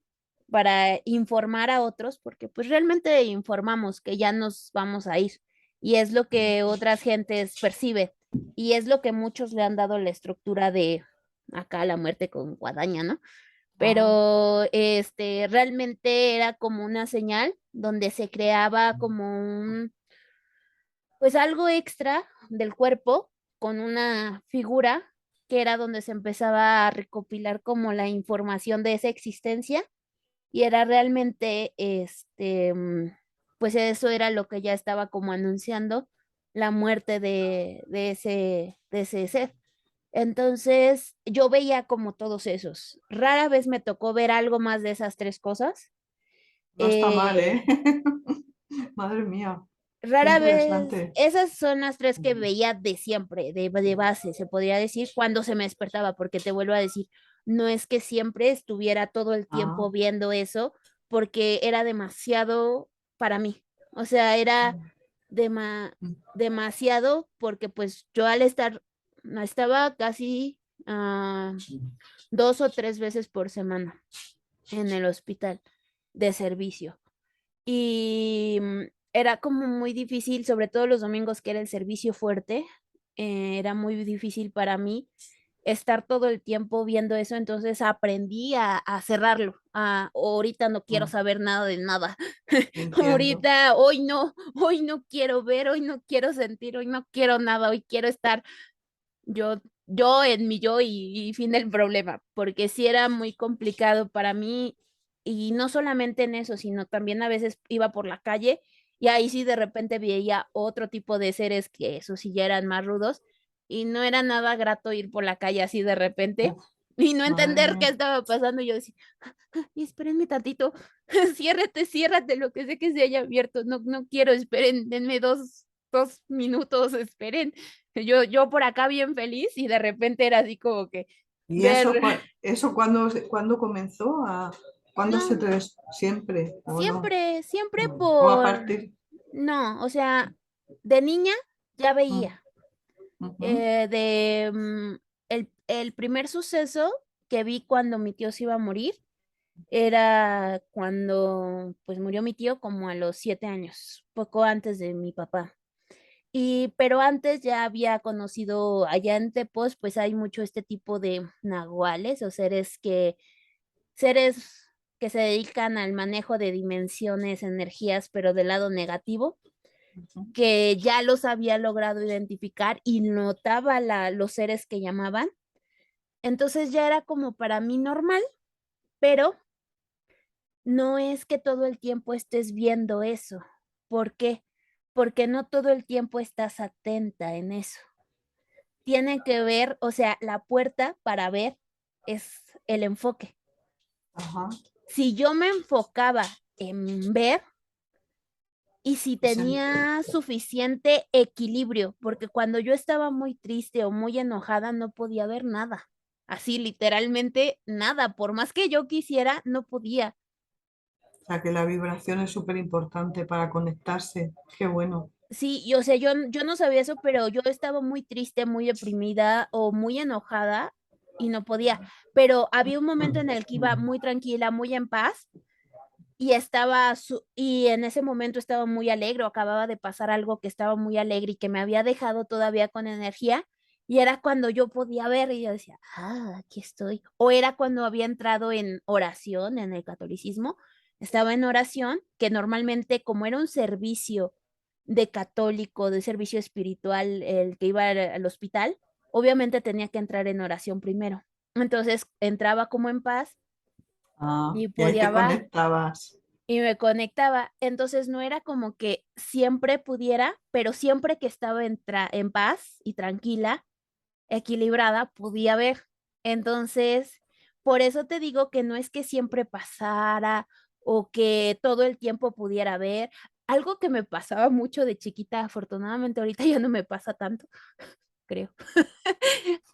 para informar a otros, porque pues realmente informamos que ya nos vamos a ir y es lo que otras gentes perciben y es lo que muchos le han dado la estructura de acá la muerte con guadaña, ¿no? Ah, Pero realmente era como una señal donde se creaba como pues algo extra del cuerpo con una figura que era donde se empezaba a recopilar como la información de esa existencia y era realmente pues eso era lo que ya estaba como anunciando la muerte de ese ser. Entonces, yo veía como todos esos. Rara vez me tocó ver algo más de esas tres cosas. no está mal, Eh, ¿eh? Madre mía, qué Rara vez, interesante. esas son las tres que veía de siempre, de base, se podría decir, cuando se me despertaba, porque te vuelvo a decir, no es que siempre estuviera todo el Ah, tiempo viendo eso, porque era demasiado para mí. O sea, era demasiado porque pues yo al estar, estaba casi 2 o 3 veces por semana en el hospital de servicio. Y era como muy difícil, sobre todo los domingos que era el servicio fuerte, era muy difícil para mí estar todo el tiempo viendo eso, entonces aprendí a cerrarlo. Ahorita no quiero ah, saber nada de nada. entiendo. Ahorita, hoy no quiero ver, hoy no quiero sentir, hoy no quiero nada, hoy quiero estar yo en mi yo y fin del problema, porque sí era muy complicado para mí y no solamente en eso, sino también a veces iba por la calle y ahí sí de repente veía otro tipo de seres que esos sí ya eran más rudos y no era nada grato ir por la calle así de repente Uf, y no madre entender qué mía. estaba pasando. Y yo decía, y espérenme tantito, ciérrate lo que sé que se haya abierto, no quiero, esperen, denme 2 minutos, esperen. Yo por acá bien feliz y de repente era así como que ¿Y ver, eso cuándo comenzó? ¿Cuándo se no, te siempre o no? siempre O a por, partir. no, o sea, de niña ya Mm, veía. Ujú, el primer suceso que vi cuando mi tío se iba a morir era cuando pues murió mi tío como a los 7 años, poco antes de mi papá. Pero antes ya había conocido allá en Tepos, pues hay mucho este tipo de nahuales o seres que se dedican al manejo de dimensiones, energías, pero del lado negativo, ujú. que ya los había logrado identificar y notaba los seres que llamaban. Entonces ya era como para mí normal, pero no es que todo el tiempo estés viendo eso. ¿Por qué? Porque no todo el tiempo estás atenta en eso. Tiene que ver, o sea, la puerta para ver es el enfoque. Ajá. Si yo me enfocaba en ver y si Pues tenía suficiente equilibrio, porque cuando yo estaba muy triste o muy enojada no podía ver nada. Así literalmente nada, por más que yo quisiera, no podía. o sea, que la vibración es súper importante para conectarse. Qué bueno. Sí, y o sea, yo no sabía eso, pero yo estaba muy triste, muy deprimida o muy enojada y no podía. Pero había un momento en el que iba muy tranquila, muy en paz y y en ese momento estaba muy alegre, o acababa de pasar algo que estaba muy alegre y que me había dejado todavía con energía. Y era cuando yo podía ver y yo decía, aquí estoy. O era cuando había entrado en oración en el catolicismo, estaba en oración, que normalmente como era un servicio de católico, de servicio espiritual, el que iba al hospital, obviamente tenía que entrar en oración primero. Entonces entraba como en paz Ah, y y ahí te podía conectabas. y me conectaba. Entonces no era como que siempre pudiera, pero siempre que estaba en paz y tranquila, equilibrada, podía ver. Entonces, por eso te digo que no es que siempre pasara o que todo el tiempo pudiera ver. Algo que me pasaba mucho de chiquita, afortunadamente ahorita ya no me pasa tanto, creo,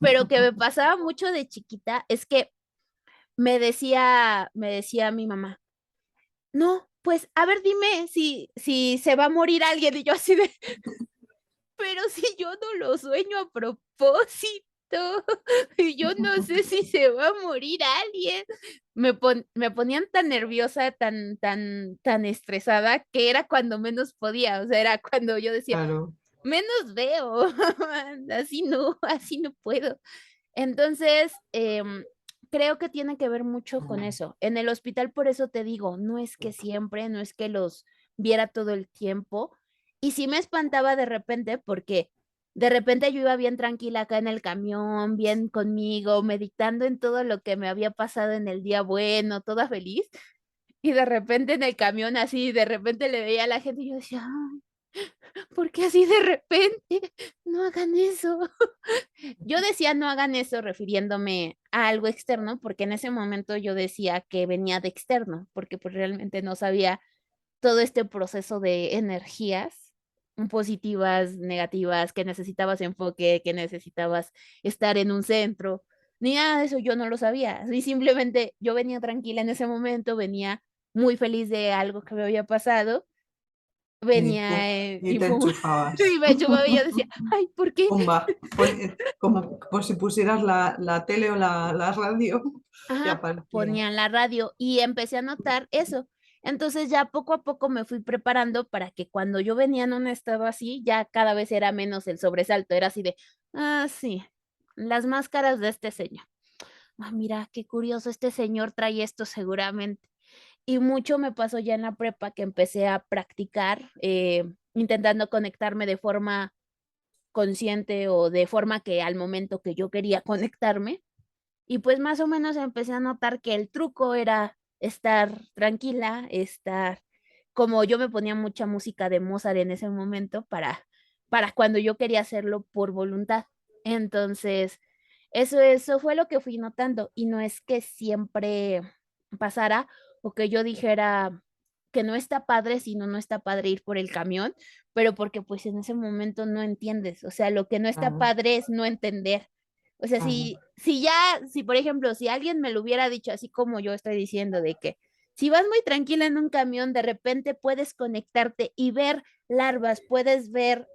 pero que me pasaba mucho de chiquita es que me decía mi mamá, no, pues a ver, dime si se va a morir alguien. Y yo así de, pero si yo no lo sueño a propósito, y yo no sé si se va a morir alguien. Me ponían tan nerviosa, tan estresada, que era cuando menos podía, o sea, era cuando yo decía, Claro. menos veo, así no puedo. Entonces, creo que tiene que ver mucho con eso. En el hospital, por eso te digo, no es que siempre, no es que los viera todo el tiempo. Y sí me espantaba de repente, porque de repente yo iba bien tranquila acá en el camión, bien conmigo, meditando en todo lo que me había pasado en el día bueno, toda feliz. Y de repente en el camión así, de repente le veía a la gente y yo decía, ¿por qué así de repente? No hagan eso. Yo decía no hagan eso refiriéndome a algo externo, porque en ese momento yo decía que venía de externo, porque pues realmente no sabía todo este proceso de energías positivas, negativas, que necesitabas enfoque, que necesitabas estar en un centro, ni nada de eso yo no lo sabía. Y simplemente yo venía tranquila en ese momento, venía muy feliz de algo que me había pasado, Y, pum, venía y y te pum, y enchufabas. me chupaba y yo decía, ay, ¿por qué? Pumba. Como por si pusieras la tele o la radio y Ajá, aparecía. ponía la radio y empecé a notar eso. Entonces ya poco a poco me fui preparando para que cuando yo venía en un estado así, ya cada vez era menos el sobresalto, era así de, sí, las máscaras de este señor. Mira, qué curioso, este señor trae esto seguramente. Y mucho me pasó ya en la prepa que empecé a practicar, intentando conectarme de forma consciente o de forma que al momento que yo quería conectarme y pues más o menos empecé a notar que el truco era estar tranquila, estar como yo me ponía mucha música de Mozart en ese momento para cuando yo quería hacerlo por voluntad. Entonces, eso fue lo que fui notando y no es que siempre pasara o que yo dijera que no está padre, sino no está padre ir por el camión, pero porque pues en ese momento no entiendes, o sea, lo que no está Claro, padre es no entender. O sea, claro. si por ejemplo, si alguien me lo hubiera dicho así como yo estoy diciendo, de que si vas muy tranquila en un camión, de repente puedes conectarte y ver larvas, puedes ver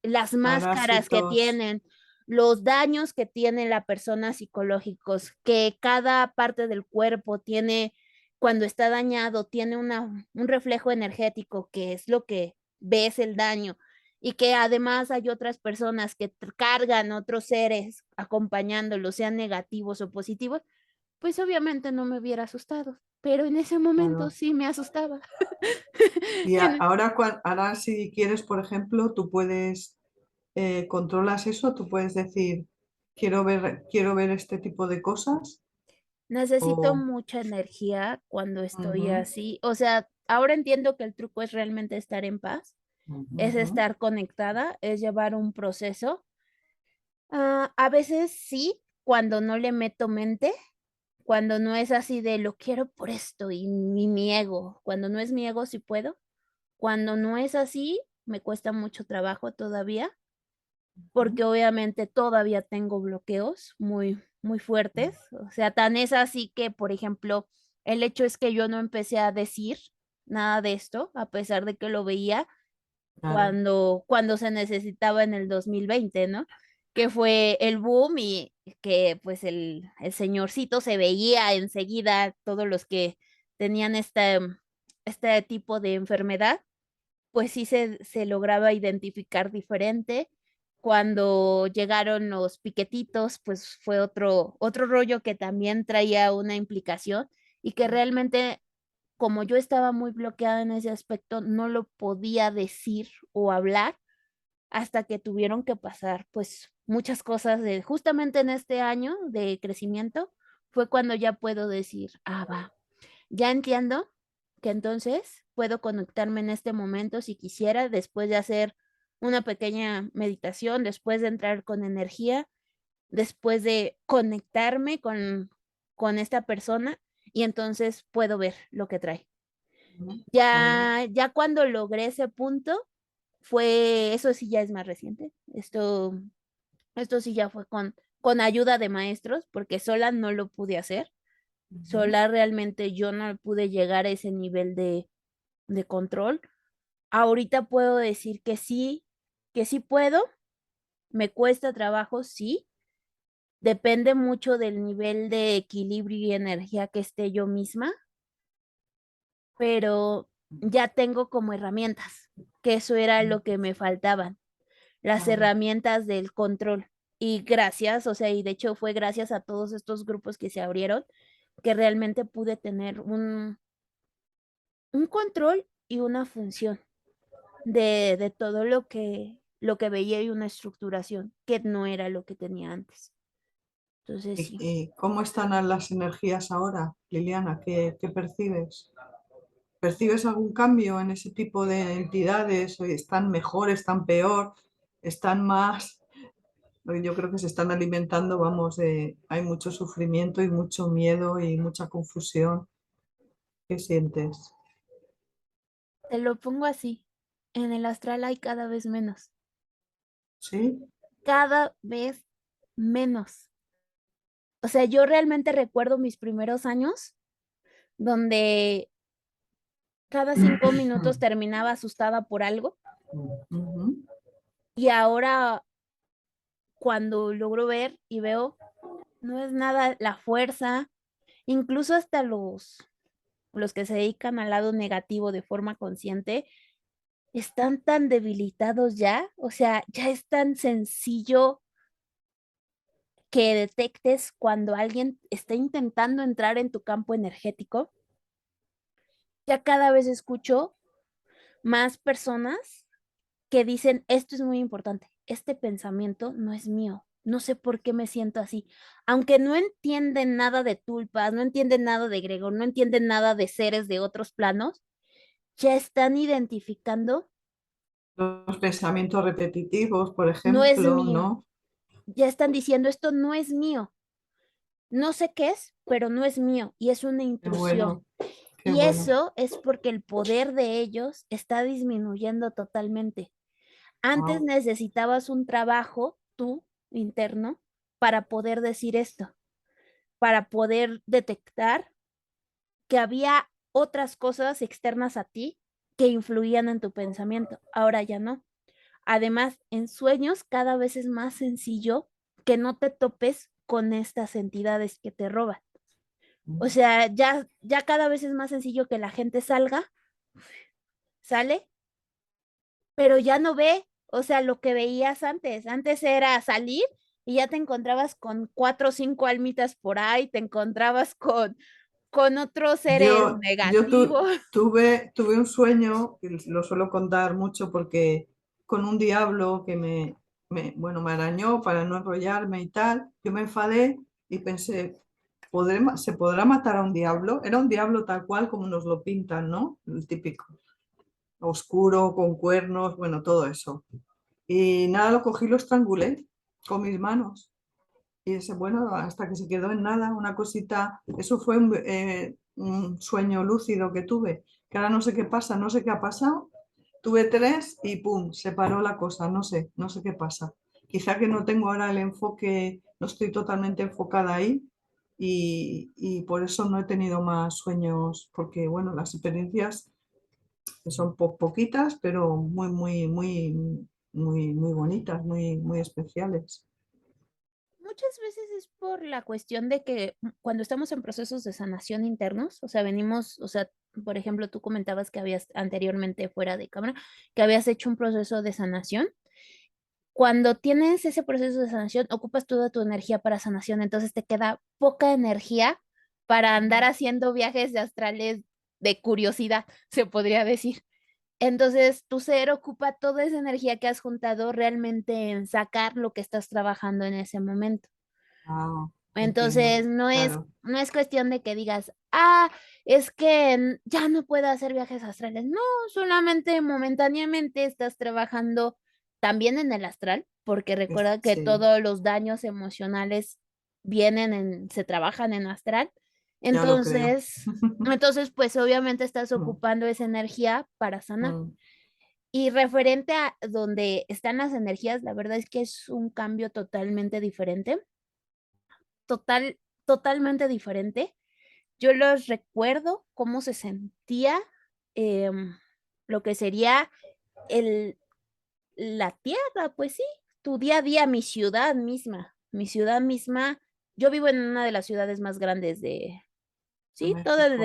las máscaras que parásitos. tienen, los daños que tiene la persona psicológicos, que cada parte del cuerpo tiene, cuando está dañado, tiene un reflejo energético, que es lo que ves el daño, y que además hay otras personas que cargan otros seres acompañándolos, sean negativos o positivos, pues obviamente no me hubiera asustado, pero en ese momento Claro. sí me asustaba. Y En- ahora, ahora si quieres, por ejemplo, tú puedes, controlas eso, tú puedes decir, quiero ver este tipo de cosas. Necesito O, mucha energía cuando estoy ujú, así. O sea, ahora entiendo que el truco es realmente estar en paz, es ujú, estar conectada, es llevar un proceso. A veces sí, cuando no le meto mente, cuando no es así de lo quiero por esto y mi ego, cuando no es mi ego sí puedo, cuando no es así, me cuesta mucho trabajo todavía, porque obviamente todavía tengo bloqueos muy fuertes. O sea, tan es así que, por ejemplo, el hecho es que yo no empecé a decir nada de esto, a pesar de que lo veía claro. cuando se necesitaba en el 2020, ¿no? Que fue el boom y que pues el señorcito se veía enseguida, todos los que tenían este tipo de enfermedad, pues sí se lograba identificar diferente. Cuando llegaron los piquetitos, pues fue otro rollo que también traía una implicación y que realmente, como yo estaba muy bloqueada en ese aspecto, no lo podía decir o hablar hasta que tuvieron que pasar, pues, muchas cosas de justamente en este año de crecimiento, fue cuando ya puedo decir: "Ah, va, ya entiendo que entonces puedo conectarme en este momento si quisiera, después de hacer una pequeña meditación, después de entrar con energía, después de conectarme con esta persona, y entonces puedo ver lo que trae". Ujú, vale. Ya cuando logré ese punto, fue eso sí ya es más reciente. Esto sí ya fue con ayuda de maestros, porque sola no lo pude hacer. Ujú, Sola realmente yo no pude llegar a ese nivel de control. Ahorita puedo decir que sí puedo, me cuesta trabajo, sí, depende mucho del nivel de equilibrio y energía que esté yo misma, pero ya tengo como herramientas, que eso era lo que me faltaban, las vale. herramientas del control. Y gracias, o sea, y de hecho fue gracias a todos estos grupos que se abrieron, que realmente pude tener un control y una función. De todo lo que veía y una estructuración, que no era lo que tenía antes. Entonces, sí. Y cómo están las energías ahora, Liliana? ¿Qué percibes? ¿Percibes algún cambio en ese tipo de entidades? ¿Están mejor, están peor, están más? Porque yo creo que se están alimentando, vamos, hay mucho sufrimiento y mucho miedo y mucha confusión. ¿Qué sientes? Te lo pongo así, en el astral hay ¿Sí? cada vez menos. O sea, yo realmente recuerdo mis primeros años, donde cada 5 minutos terminaba asustada por algo, Ujú. y ahora cuando logro ver y veo, no es nada la fuerza, incluso hasta los que se dedican al lado negativo de forma consciente, están tan debilitados ya, o sea, ya es tan sencillo que detectes cuando alguien está intentando entrar en tu campo energético. Ya cada vez escucho más personas que dicen, esto es muy importante, este pensamiento no es mío, no sé por qué me siento así. Aunque no entienden nada de tulpas, no entienden nada de Gregor, no entienden nada de seres de otros planos, ya están identificando, Los pensamientos repetitivos, por no es ejemplo, mío, ¿no? ya están diciendo, esto no es mío. No sé qué es, pero no es mío y es una Qué intrusión. bueno, qué Y bueno. eso es porque el poder de ellos está disminuyendo totalmente. Antes Wow. necesitabas un trabajo, tú, interno, para poder decir esto, para poder detectar que había otras cosas externas a ti que influían en tu pensamiento. Ahora ya no. Además, en sueños cada vez es más sencillo que no te topes con estas entidades que te roban. O sea, ya cada vez es más sencillo que la gente sale, pero ya no ve, o sea, lo que veías antes. Antes era salir y ya te encontrabas con 4 o 5 almitas por ahí, te encontrabas con otros seres negativos. Tuve un sueño, que lo suelo contar mucho porque con un diablo que bueno, me arañó para no enrollarme y tal, yo me enfadé y pensé, ¿se podrá matar a un diablo? Era un diablo tal cual como nos lo pintan, ¿no? El típico, oscuro, con cuernos, bueno, todo eso. Y nada, lo cogí y lo estrangulé con mis manos. Y ese, bueno, hasta que se quedó en nada, una cosita, eso fue un sueño lúcido que tuve, que ahora no sé qué pasa, no sé qué ha pasado. Tuve tres y pum, se paró la cosa, no sé qué pasa. Quizá que no tengo ahora el enfoque, no estoy totalmente enfocada ahí y por eso no he tenido más sueños, porque bueno, las experiencias son poquitas, pero muy bonitas, muy especiales. Muchas veces es por la cuestión de que cuando estamos en procesos de sanación internos, o sea, venimos, o sea, por ejemplo, tú comentabas que habías anteriormente fuera de cámara, que habías hecho un proceso de sanación. Cuando tienes ese proceso de sanación, ocupas toda tu energía para sanación, entonces te queda poca energía para andar haciendo viajes de astrales de curiosidad, se podría decir. Entonces, tu ser ocupa toda esa energía que has juntado realmente en sacar lo que estás trabajando en ese momento. Ah, entiendo, Entonces, claro. no es cuestión de que digas, ah, es que ya no puedo hacer viajes astrales. No, solamente momentáneamente estás trabajando también en el astral, porque recuerda que Sí, todos los daños emocionales se trabajan en astral. ya lo creo. Entonces, pues obviamente estás Mm, ocupando esa energía para sanar. mm, Y referente a donde están las energías, la verdad es que es un cambio totalmente diferente, total, totalmente diferente. Yo los recuerdo cómo se sentía em, lo que sería el, la tierra, pues sí, tu día a día, mi ciudad misma. Yo vivo en una de las ciudades más grandes de sí, México, del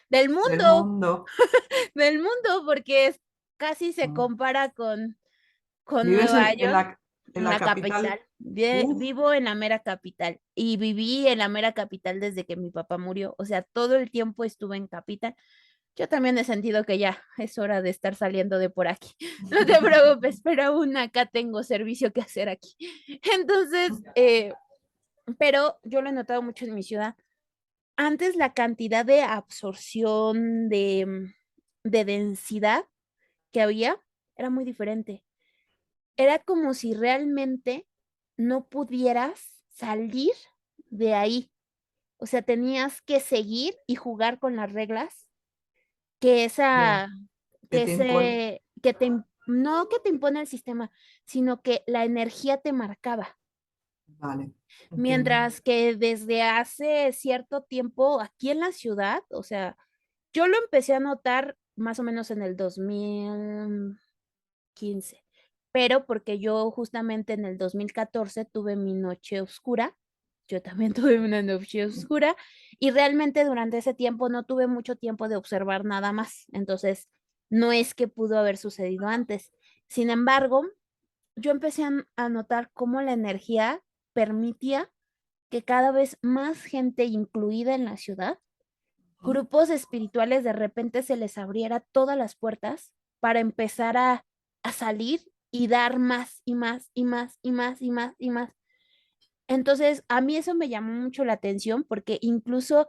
del mundo, mundo. del mundo, porque casi se Mm. compara con ¿Vives Nueva en York, en en la la capital? capital. Uf, Vivo en la mera capital y viví en la mera capital desde que mi papá murió. O sea, todo el tiempo estuve en capital. Yo también he sentido que ya es hora de estar saliendo de por aquí. No te preocupes, pero aún acá tengo servicio que hacer aquí. Entonces, pero yo lo he notado mucho en mi ciudad. Antes la cantidad de absorción de densidad que había era muy diferente. Era como si realmente no pudieras salir de ahí. O sea, tenías que seguir y jugar con las reglas que ya, esa, que te impone. no que te impone el sistema, sino que la energía te marcaba. Vale, entiendo. Mientras que desde hace cierto tiempo aquí en la ciudad, o sea, yo lo empecé a notar más o menos en el 2015, pero porque yo justamente en el 2014 tuve mi noche oscura, yo también tuve una noche oscura y realmente durante ese tiempo no tuve mucho tiempo de observar nada más, entonces no es que pudo haber sucedido antes. Sin embargo, yo empecé a notar cómo la energía permitía que cada vez más gente incluida en la ciudad, grupos espirituales de repente se les abriera todas las puertas para empezar a salir y dar más y más y más y más y más y más. Entonces, a mí eso me llamó mucho la atención porque incluso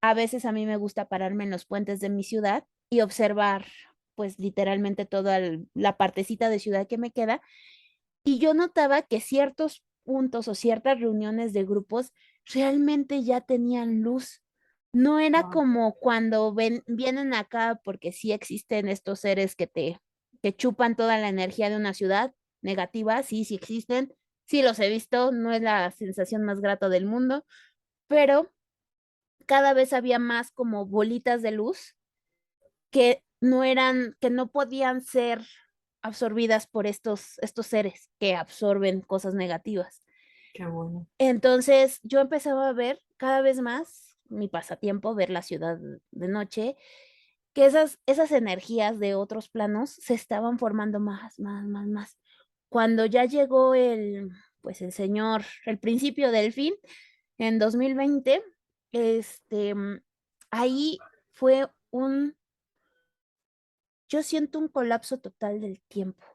a veces a mí me gusta pararme en los puentes de mi ciudad y observar pues literalmente toda la partecita de ciudad que me queda y yo notaba que ciertos puntos o ciertas reuniones de grupos realmente ya tenían luz. No era Ah, como cuando vienen acá, porque sí existen estos seres que chupan toda la energía de una ciudad negativa, sí, sí existen, sí los he visto, no es la sensación más grata del mundo, pero cada vez había más como bolitas de luz que no podían ser absorbidas por estos seres que absorben cosas negativas. qué bueno. Entonces yo empezaba a ver cada vez más mi pasatiempo, ver la ciudad de noche, que esas energías de otros planos se estaban formando más, más, más, más. Cuando ya llegó pues el señor, el principio del fin, en 2020, ahí fue yo siento un colapso total del tiempo,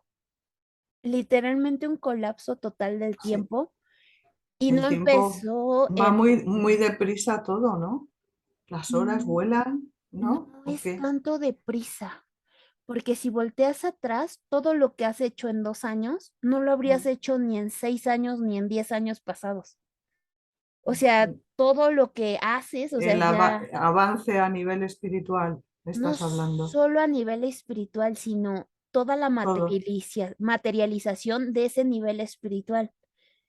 literalmente un colapso total del Sí, tiempo, y no el tiempo empezó va en muy, muy deprisa todo, ¿no? Las horas mm, vuelan, no ¿no? ¿O es qué? tanto deprisa, porque si volteas atrás, todo lo que has hecho en 2 años, no lo habrías Mm, hecho ni en 6 años, ni en 10 años pasados. O sea, todo lo que haces, o sea, El ya avance a nivel espiritual, no estás hablando. solo a nivel espiritual, sino toda la Todo. materialización de ese nivel espiritual.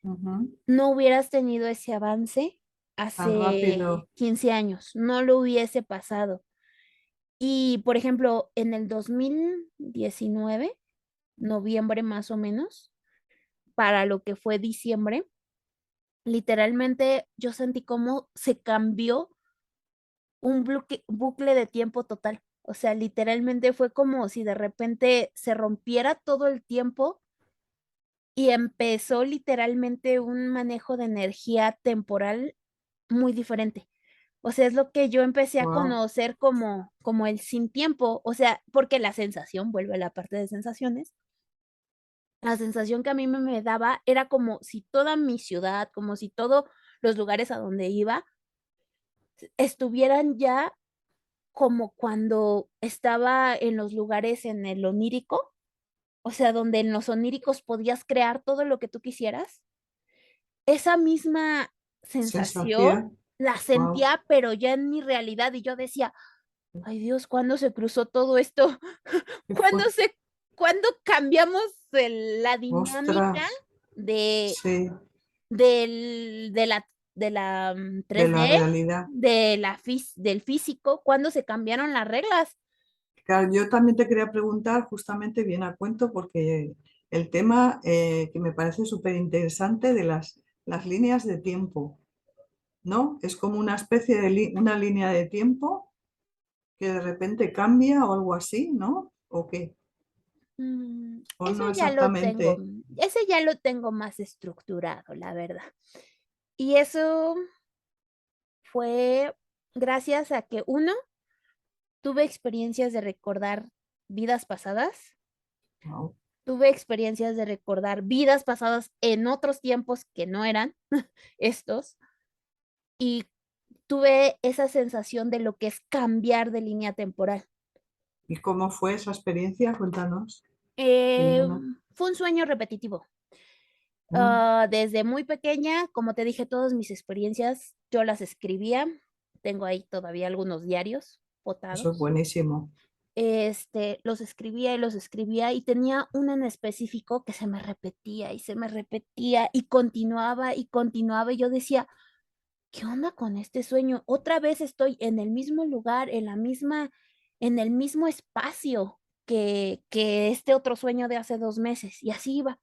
Ujú. No hubieras tenido ese avance Tan hace rápido. 15 años, no lo hubiese pasado. Y, por ejemplo, en el 2019, noviembre más o menos, para lo que fue diciembre, literalmente yo sentí cómo se cambió un bucle de tiempo total. O sea, literalmente fue como si de repente se rompiera todo el tiempo y empezó literalmente un manejo de energía temporal muy diferente. O sea, es lo que yo empecé a Wow. conocer como el sin tiempo, o sea, porque la sensación, vuelve a la parte de sensaciones, la sensación que a mí me daba era como si toda mi ciudad, como si todos los lugares a donde iba estuvieran ya como cuando estaba en los lugares en el onírico, o sea, donde en los oníricos podías crear todo lo que tú quisieras. Esa misma sensación Sensación. la Wow. sentía, pero ya en mi realidad, y yo decía: "Ay, Dios, ¿cuándo se cruzó todo esto? ¿Qué ¿Cuándo fue? se cuándo cambiamos la dinámica Ostras. de Sí, de la de la 3D, realidad. del físico? ¿Cuándo se cambiaron las reglas?". Claro, yo también te quería preguntar, justamente viene a cuento, porque el tema que me parece súper interesante de las líneas de tiempo, ¿no? Es como una especie de una línea de tiempo que de repente cambia o algo así, ¿no? ¿O qué? O Eso no ya lo exactamente. tengo, ese ya lo tengo más estructurado, la verdad. Y eso fue gracias a que, uno, tuve experiencias de recordar vidas pasadas, Wow. tuve experiencias de recordar vidas pasadas en otros tiempos que no eran estos, y tuve esa sensación de lo que es cambiar de línea temporal. ¿Y cómo fue esa experiencia? Cuéntanos. Dime Eh, una. Fue un sueño repetitivo. Mm, Desde muy pequeña, como te dije, todas mis experiencias yo las escribía. Tengo ahí todavía algunos diarios eso es botados. buenísimo. Los escribía y tenía uno en específico que se me repetía y se me repetía y continuaba y continuaba y yo decía, ¿qué onda con este sueño? Otra vez estoy en el mismo lugar, en el mismo espacio que este otro sueño de hace 2 meses y así iba.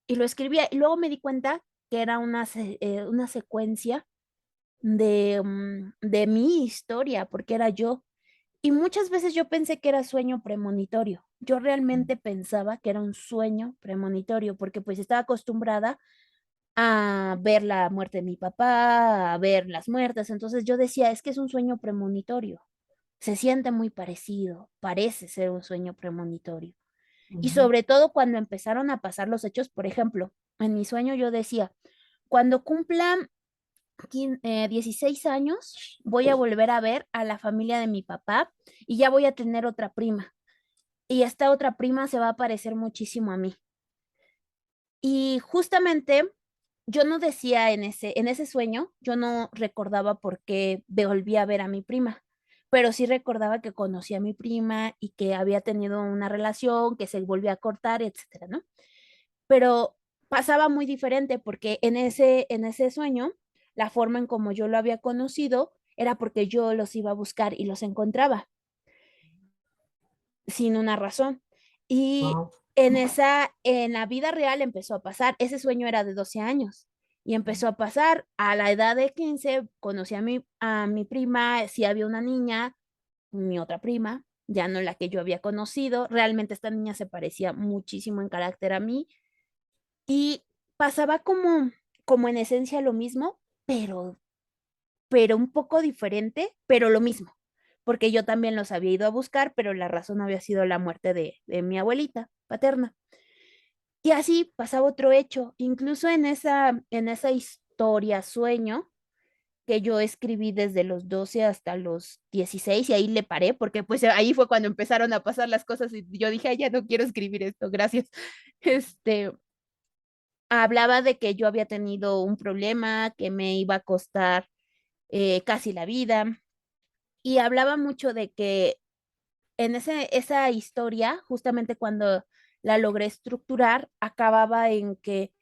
Y lo escribía y luego me di cuenta que era una secuencia de mi historia, porque era yo. Y muchas veces yo pensé que era sueño premonitorio. Yo realmente pensaba que era un sueño premonitorio, porque pues estaba acostumbrada a ver la muerte de mi papá, a ver las muertes. Entonces yo decía, es que es un sueño premonitorio. Se siente muy parecido, parece ser un sueño premonitorio. Y Ujú. sobre todo cuando empezaron a pasar los hechos, por ejemplo, en mi sueño yo decía, cuando cumpla 16 años, voy a volver a ver a la familia de mi papá y ya voy a tener otra prima. Y esta otra prima se va a parecer muchísimo a mí. Y justamente yo no decía en ese sueño, yo no recordaba por qué volví a ver a mi prima, pero sí recordaba que conocí a mi prima y que había tenido una relación, que se volvió a cortar, etcétera, ¿no? Pero pasaba muy diferente porque en ese sueño, la forma en como yo lo había conocido era porque yo los iba a buscar y los encontraba sin una razón. Y Wow. en la vida real empezó a pasar. Ese sueño era de 12 años y empezó a pasar. A la edad de 15 conocí a mi prima, sí había una niña, mi otra prima, ya no la que yo había conocido. Realmente esta niña se parecía muchísimo en carácter a mí y pasaba como en esencia lo mismo, pero un poco diferente, pero lo mismo, porque yo también los había ido a buscar, pero la razón había sido la muerte de mi abuelita paterna. Y así pasaba otro hecho, incluso en esa historia sueño que yo escribí desde los 12 hasta los 16 y ahí le paré porque pues ahí fue cuando empezaron a pasar las cosas y yo dije, "Ay, ya no quiero escribir esto, gracias." Este, hablaba de que yo había tenido un problema que me iba a costar casi la vida y hablaba mucho de que en esa historia, justamente cuando la logré estructurar, acababa en que,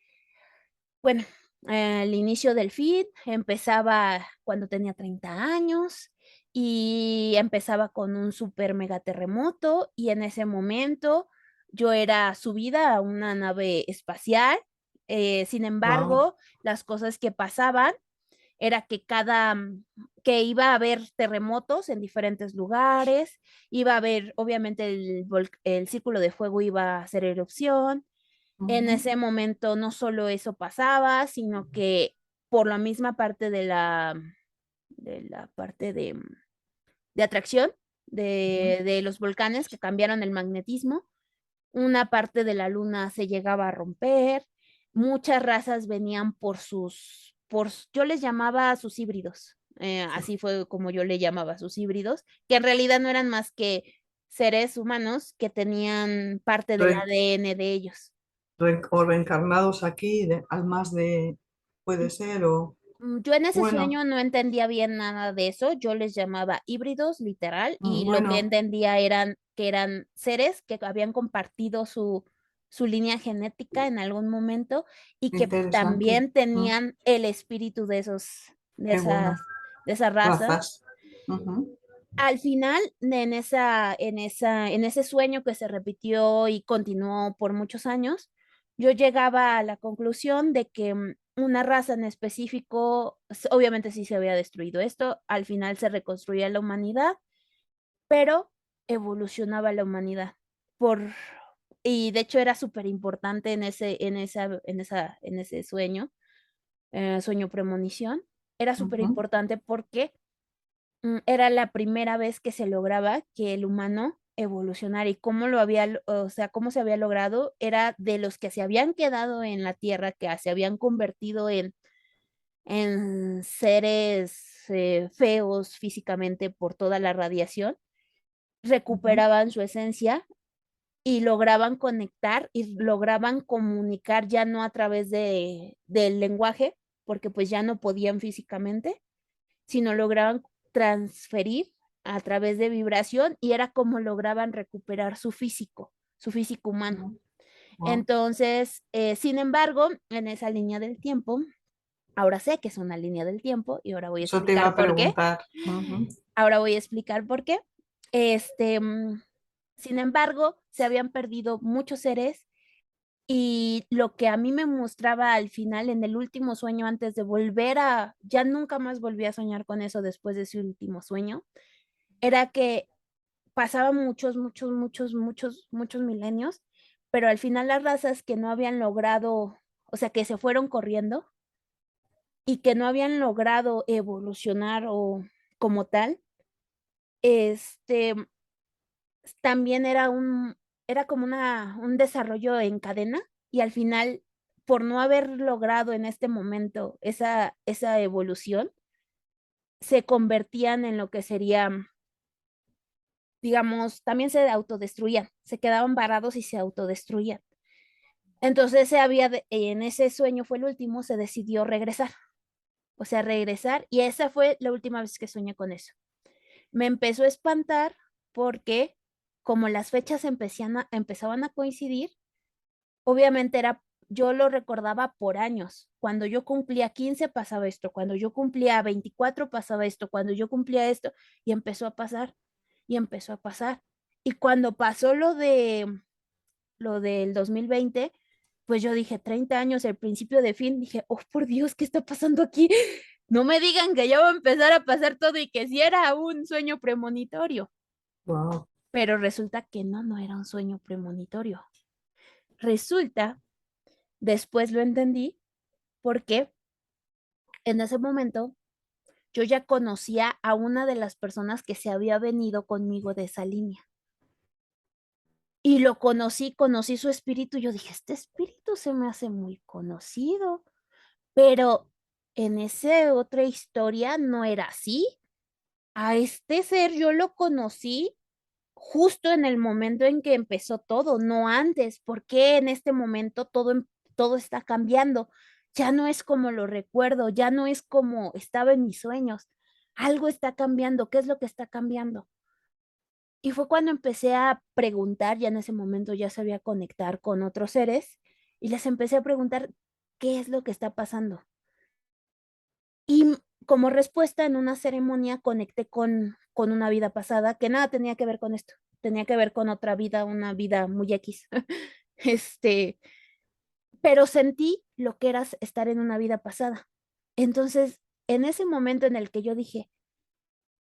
bueno, el inicio del feed empezaba cuando tenía 30 años y empezaba con un super mega terremoto y en ese momento yo era subida a una nave espacial. Sin Wow, embargo, las cosas que pasaban era que iba a haber terremotos en diferentes lugares, iba a haber, obviamente, el círculo de fuego iba a hacer erupción. En ese momento no solo eso pasaba, sino que por la misma parte de la parte de atracción de los volcanes que cambiaron el magnetismo, una parte de la luna se llegaba a romper, muchas razas venían yo les llamaba sus híbridos, así fue como yo le llamaba sus híbridos, que en realidad no eran más que seres humanos que tenían parte del ADN de ellos. o reencarnados aquí, almas de, puede ser, o Yo en ese bueno, sueño no entendía bien nada de eso, yo les llamaba híbridos literal y lo que bueno, entendía eran que eran seres que habían compartido su línea genética en algún momento y que interesante. también tenían el espíritu de esos, de Qué bueno, esas, de esas razas. razas. Ujú, Al final, en ese sueño que se repitió y continuó por muchos años, yo llegaba a la conclusión de que una raza en específico, obviamente sí se había destruido esto, al final se reconstruía la humanidad, pero evolucionaba la humanidad. Por, y de hecho era súper importante en ese sueño, sueño premonición, era súper ujú, importante porque era la primera vez que se lograba que el humano evolucionara y o sea, cómo se había logrado, era de los que se habían quedado en la Tierra, que se habían convertido en seres feos físicamente por toda la radiación, ujú, recuperaban su esencia y lograban conectar y lograban comunicar ya no a través del lenguaje, porque pues ya no podían físicamente, sino lograban transferir a través de vibración y era como lograban recuperar su físico humano. ujú. Wow. Entonces, sin embargo, en esa línea del tiempo, ahora sé que es una línea del tiempo y ahora voy a Eso te iba explicar a por qué. preguntar. Ujú, Ahora voy a explicar por qué. Este, mm, Sin embargo, se habían perdido muchos seres y lo que a mí me mostraba al final, en el último sueño, antes de ya nunca más volví a soñar con eso después de ese último sueño, era que pasaban muchos, muchos, muchos, muchos, muchos milenios, pero al final las razas que no habían logrado, o sea, que se fueron corriendo y que no habían logrado evolucionar o como tal, este, también era como un desarrollo en cadena y al final, por no haber logrado en este momento esa evolución, se convertían en lo que sería, digamos, también se autodestruían, se quedaban varados y se autodestruían. Entonces en ese sueño fue el último, se decidió regresar, o sea, regresar y esa fue la última vez que soñé con eso. Me empezó a espantar porque como las fechas empezaban a coincidir, obviamente yo lo recordaba por años. Cuando yo cumplía 15 pasaba esto, cuando yo cumplía 24 pasaba esto, cuando yo cumplía esto, y empezó a pasar, y empezó a pasar. Y cuando pasó lo del 2020, pues yo dije 30 años, el principio de fin, dije, oh por Dios, ¿qué está pasando aquí? No me digan que ya va a empezar a pasar todo y que si era un sueño premonitorio. Wow. Pero resulta que no, no era un sueño premonitorio. Resulta, después lo entendí, porque en ese momento yo ya conocía a una de las personas que se había venido conmigo de esa línea. Y lo conocí su espíritu. Yo dije, este espíritu se me hace muy conocido, pero en esa otra historia no era así. A este ser yo lo conocí justo en el momento en que empezó todo, no antes. ¿Por qué en este momento todo está cambiando? Ya no es como lo recuerdo, ya no es como estaba en mis sueños. Algo está cambiando. ¿Qué es lo que está cambiando? Y fue cuando empecé a preguntar, ya en ese momento ya sabía conectar con otros seres, y les empecé a preguntar qué es lo que está pasando. Y como respuesta en una ceremonia conecté con una vida pasada que nada tenía que ver con esto, tenía que ver con otra vida, una vida muy X. Este, pero sentí lo que era estar en una vida pasada. Entonces, en ese momento en el que yo dije,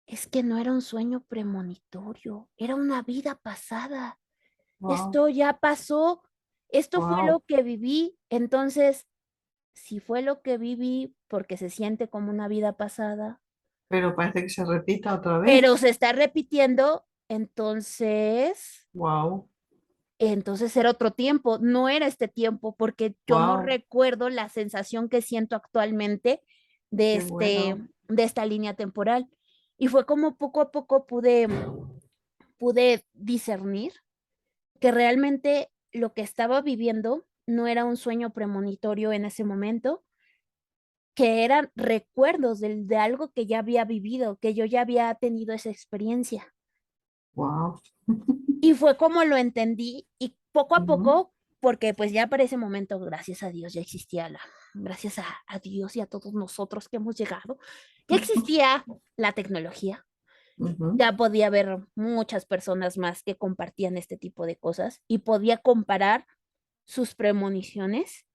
es que no era un sueño premonitorio, era una vida pasada. Wow. Esto ya pasó, esto fue Wow. lo que viví, entonces, si fue lo que viví porque se siente como una vida pasada, Pero parece que se repita otra vez. pero se está repitiendo, Wow. entonces era otro tiempo, no era este tiempo, porque yo no Wow. recuerdo la sensación que siento actualmente de Qué bueno. de esta línea temporal. Y fue como poco a poco pude discernir que realmente lo que estaba viviendo no era un sueño premonitorio en ese momento, que eran recuerdos de algo que ya había vivido, que yo ya había tenido esa experiencia. Wow. Y fue como lo entendí y poco a poco, porque pues ya para ese momento, gracias a Dios, ya existía gracias a Dios y a todos nosotros que hemos llegado, ya existía la tecnología, ya podía ver muchas personas más que compartían este tipo de cosas y podía comparar sus premoniciones.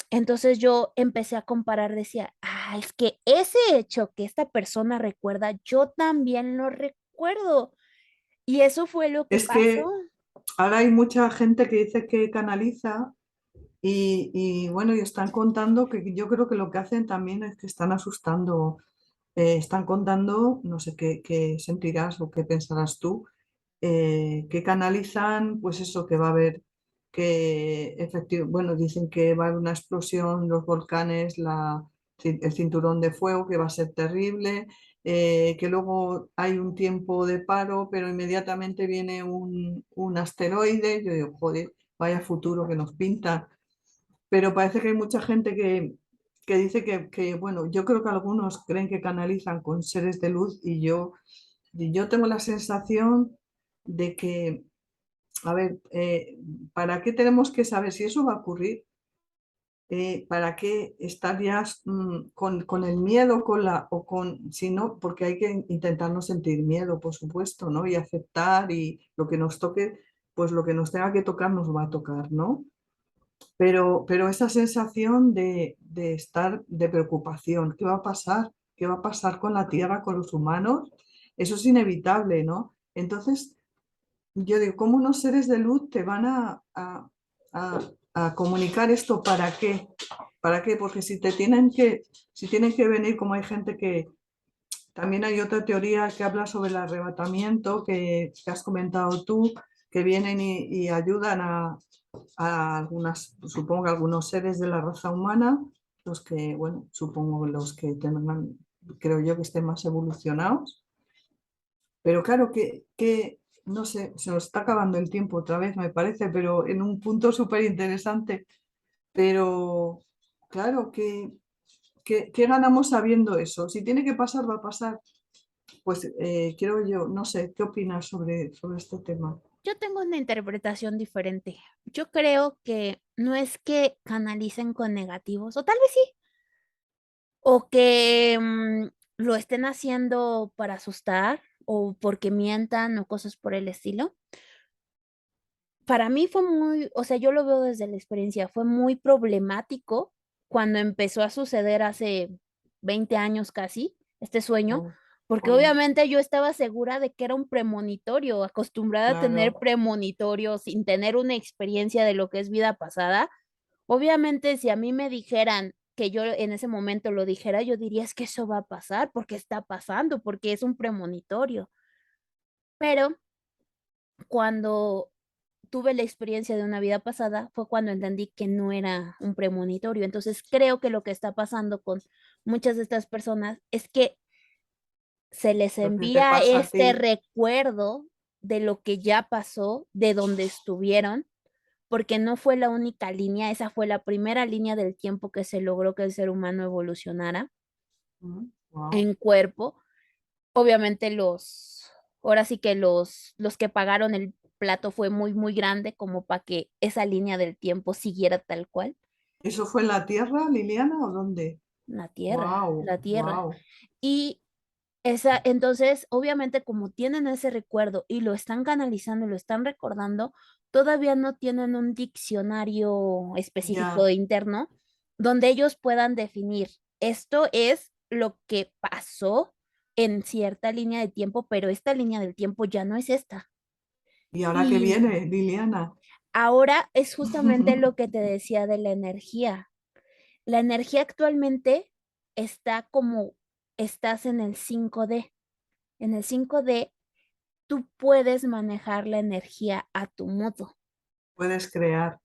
Entonces yo empecé a comparar, decía, ah, es que ese hecho que esta persona recuerda, yo también lo recuerdo. Y eso fue lo que Es pasó. que ahora hay mucha gente que dice que canaliza y bueno, y están contando que yo creo que lo que hacen también es que están asustando, están contando, no sé qué sentirás o qué pensarás tú, que canalizan, pues eso, que va a haber, que efectivamente, bueno, dicen que va a haber una explosión, los volcanes, el cinturón de fuego, que va a ser terrible, que luego hay un tiempo de paro, pero inmediatamente viene un asteroide. Yo digo, joder, vaya futuro que nos pinta. Pero parece que hay mucha gente que dice bueno, yo creo que algunos creen que canalizan con seres de luz y yo tengo la sensación de que, a ver, ¿para qué tenemos que saber si eso va a ocurrir? ¿Para qué estar ya con el miedo, si no, porque hay que intentar no sentir miedo, por supuesto, ¿no? Y aceptar y lo que nos toque, pues lo que nos tenga que tocar nos va a tocar, ¿no? Pero esa sensación de estar, de preocupación, ¿qué va a pasar? ¿Qué va a pasar con la Tierra, con los humanos? Eso es inevitable, ¿no? Entonces, yo digo, ¿cómo unos seres de luz te van a comunicar esto? ¿Para qué? ¿Para qué? Porque si tienen que venir, como hay gente que, también hay otra teoría que habla sobre el arrebatamiento que has comentado tú, que vienen y ayudan a supongo que algunos seres de la raza humana, los que, bueno, supongo los que tengan, creo yo que estén más evolucionados, pero claro que no sé, se nos está acabando el tiempo otra vez, me parece, pero en un punto súper interesante. Pero claro, ¿qué ganamos sabiendo eso? Si tiene que pasar, va a pasar. Pues quiero yo, no sé, ¿qué opinas sobre este tema? Yo tengo una interpretación diferente. Yo creo que no es que canalicen con negativos, o tal vez sí, o que lo estén haciendo para asustar o porque mientan o cosas por el estilo. para mí fue muy, o sea, yo lo veo desde la experiencia, fue muy problemático cuando empezó a suceder hace 20 años casi, este sueño, Oh, porque oh, obviamente yo estaba segura de que era un premonitorio, acostumbrada a tener claro, premonitorios sin tener una experiencia de lo que es vida pasada. Obviamente, si a mí me dijeran que yo en ese momento lo dijera, yo diría es que eso va a pasar, porque está pasando, porque es un premonitorio. Pero cuando tuve la experiencia de una vida pasada fue cuando entendí que no era un premonitorio. Entonces creo que lo que está pasando con muchas de estas personas es que se les lo que te envía pasa a este ti. recuerdo de lo que ya pasó, de donde estuvieron, porque no fue la única línea, esa fue la primera línea del tiempo que se logró que el ser humano evolucionara Wow. en cuerpo. Obviamente ahora sí que los que pagaron el plato fue muy, muy grande como para que esa línea del tiempo siguiera tal cual. ¿Eso fue en la Tierra, Liliana, o dónde? La tierra, Wow, la tierra. wow. Y entonces, obviamente, como tienen ese recuerdo y lo están canalizando y lo están recordando, todavía no tienen un diccionario específico Ya. interno donde ellos puedan definir, esto es lo que pasó en cierta línea de tiempo, pero esta línea del tiempo ya no es esta. ¿Y ahora qué Y viene, Liliana? ahora es justamente lo que te decía de la energía. La energía actualmente está como estás en el 5D. En el 5D tú puedes manejar la energía a tu modo. Puedes crear.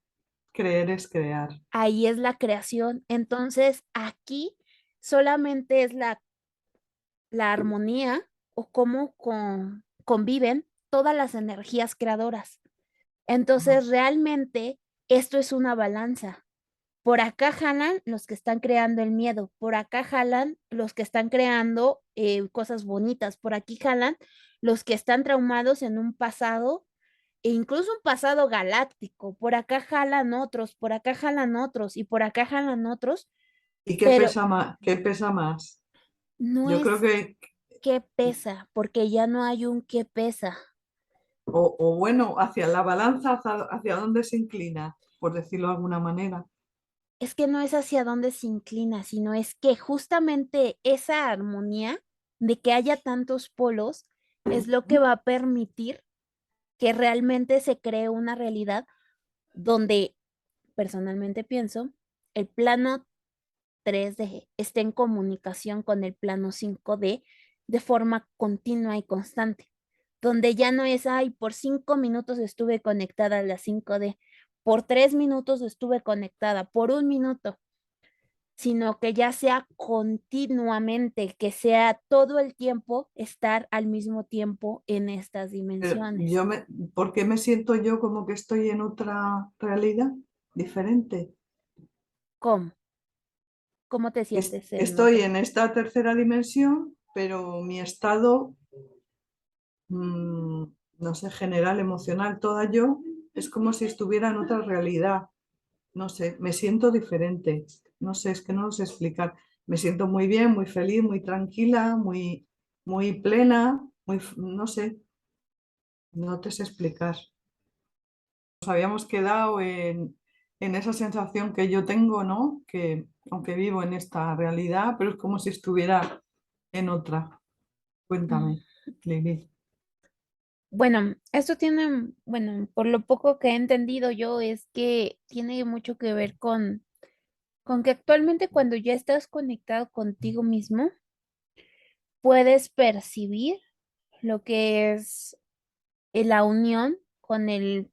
Creer es crear. Ahí es la creación. Entonces, aquí solamente es la armonía o cómo conviven todas las energías creadoras. Ah, Entonces, realmente esto es una balanza. Por acá jalan los que están creando el miedo, por acá jalan los que están creando cosas bonitas, por aquí jalan los que están traumados en un pasado e incluso un pasado galáctico, por acá jalan otros, por acá jalan otros y por acá jalan otros, ¿y qué pero pesa más? ¿Qué pesa más? no Yo creo es que, qué pesa, porque ya no hay un qué pesa. o bueno, hacia la balanza, hacia dónde se inclina, por decirlo de alguna manera. Es que no es hacia dónde se inclina, sino es que justamente esa armonía de que haya tantos polos es lo que va a permitir que realmente se cree una realidad donde personalmente pienso el plano 3D esté en comunicación con el plano 5D de forma continua y constante, donde ya no es, ay, por 5 minutos estuve conectada a la 5D, por 3 minutos estuve conectada, por 1 minuto, sino que ya sea continuamente, que sea todo el tiempo estar al mismo tiempo en estas Pero dimensiones. ¿por qué me siento yo como que estoy en otra realidad diferente? ¿Cómo? ¿Cómo te sientes en Estoy otra? en esta tercera dimensión, pero mi estado, no sé, general, emocional, toda yo, es como si estuviera en otra realidad. No sé, me siento diferente. No sé, es que no lo sé explicar. Me siento muy bien, muy feliz, muy tranquila, muy plena, no sé, no te sé explicar. Nos habíamos quedado en esa sensación que yo tengo, ¿no? Que aunque vivo en esta realidad, pero es como si estuviera en otra. Mm. Cuéntame, Lili. Bueno, esto tiene, bueno, por lo poco que he entendido yo, es que tiene mucho que ver con que actualmente cuando ya estás conectado contigo mismo, puedes percibir lo que es la unión con el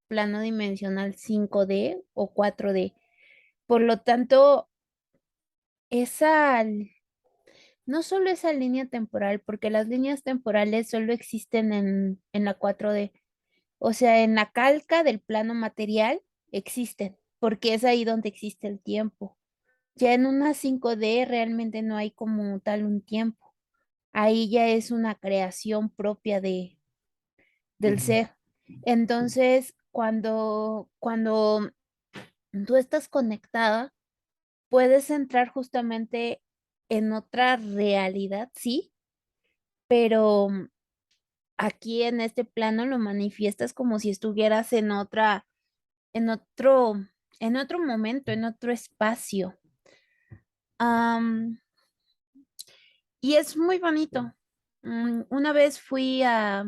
plano dimensional 5D o 4D. Por lo tanto, esa, no solo esa línea temporal, porque las líneas temporales solo existen en la 4D. O sea, en la calca del plano material existen, porque es ahí donde existe el tiempo. Ya en una 5D realmente no hay como tal un tiempo. Ahí ya es una creación propia del ser. Entonces, cuando tú estás conectada, puedes entrar justamente en otra realidad, sí, pero aquí en este plano lo manifiestas como si estuvieras en otro, en otro momento, en otro espacio. Am, y es muy bonito. Una vez fui a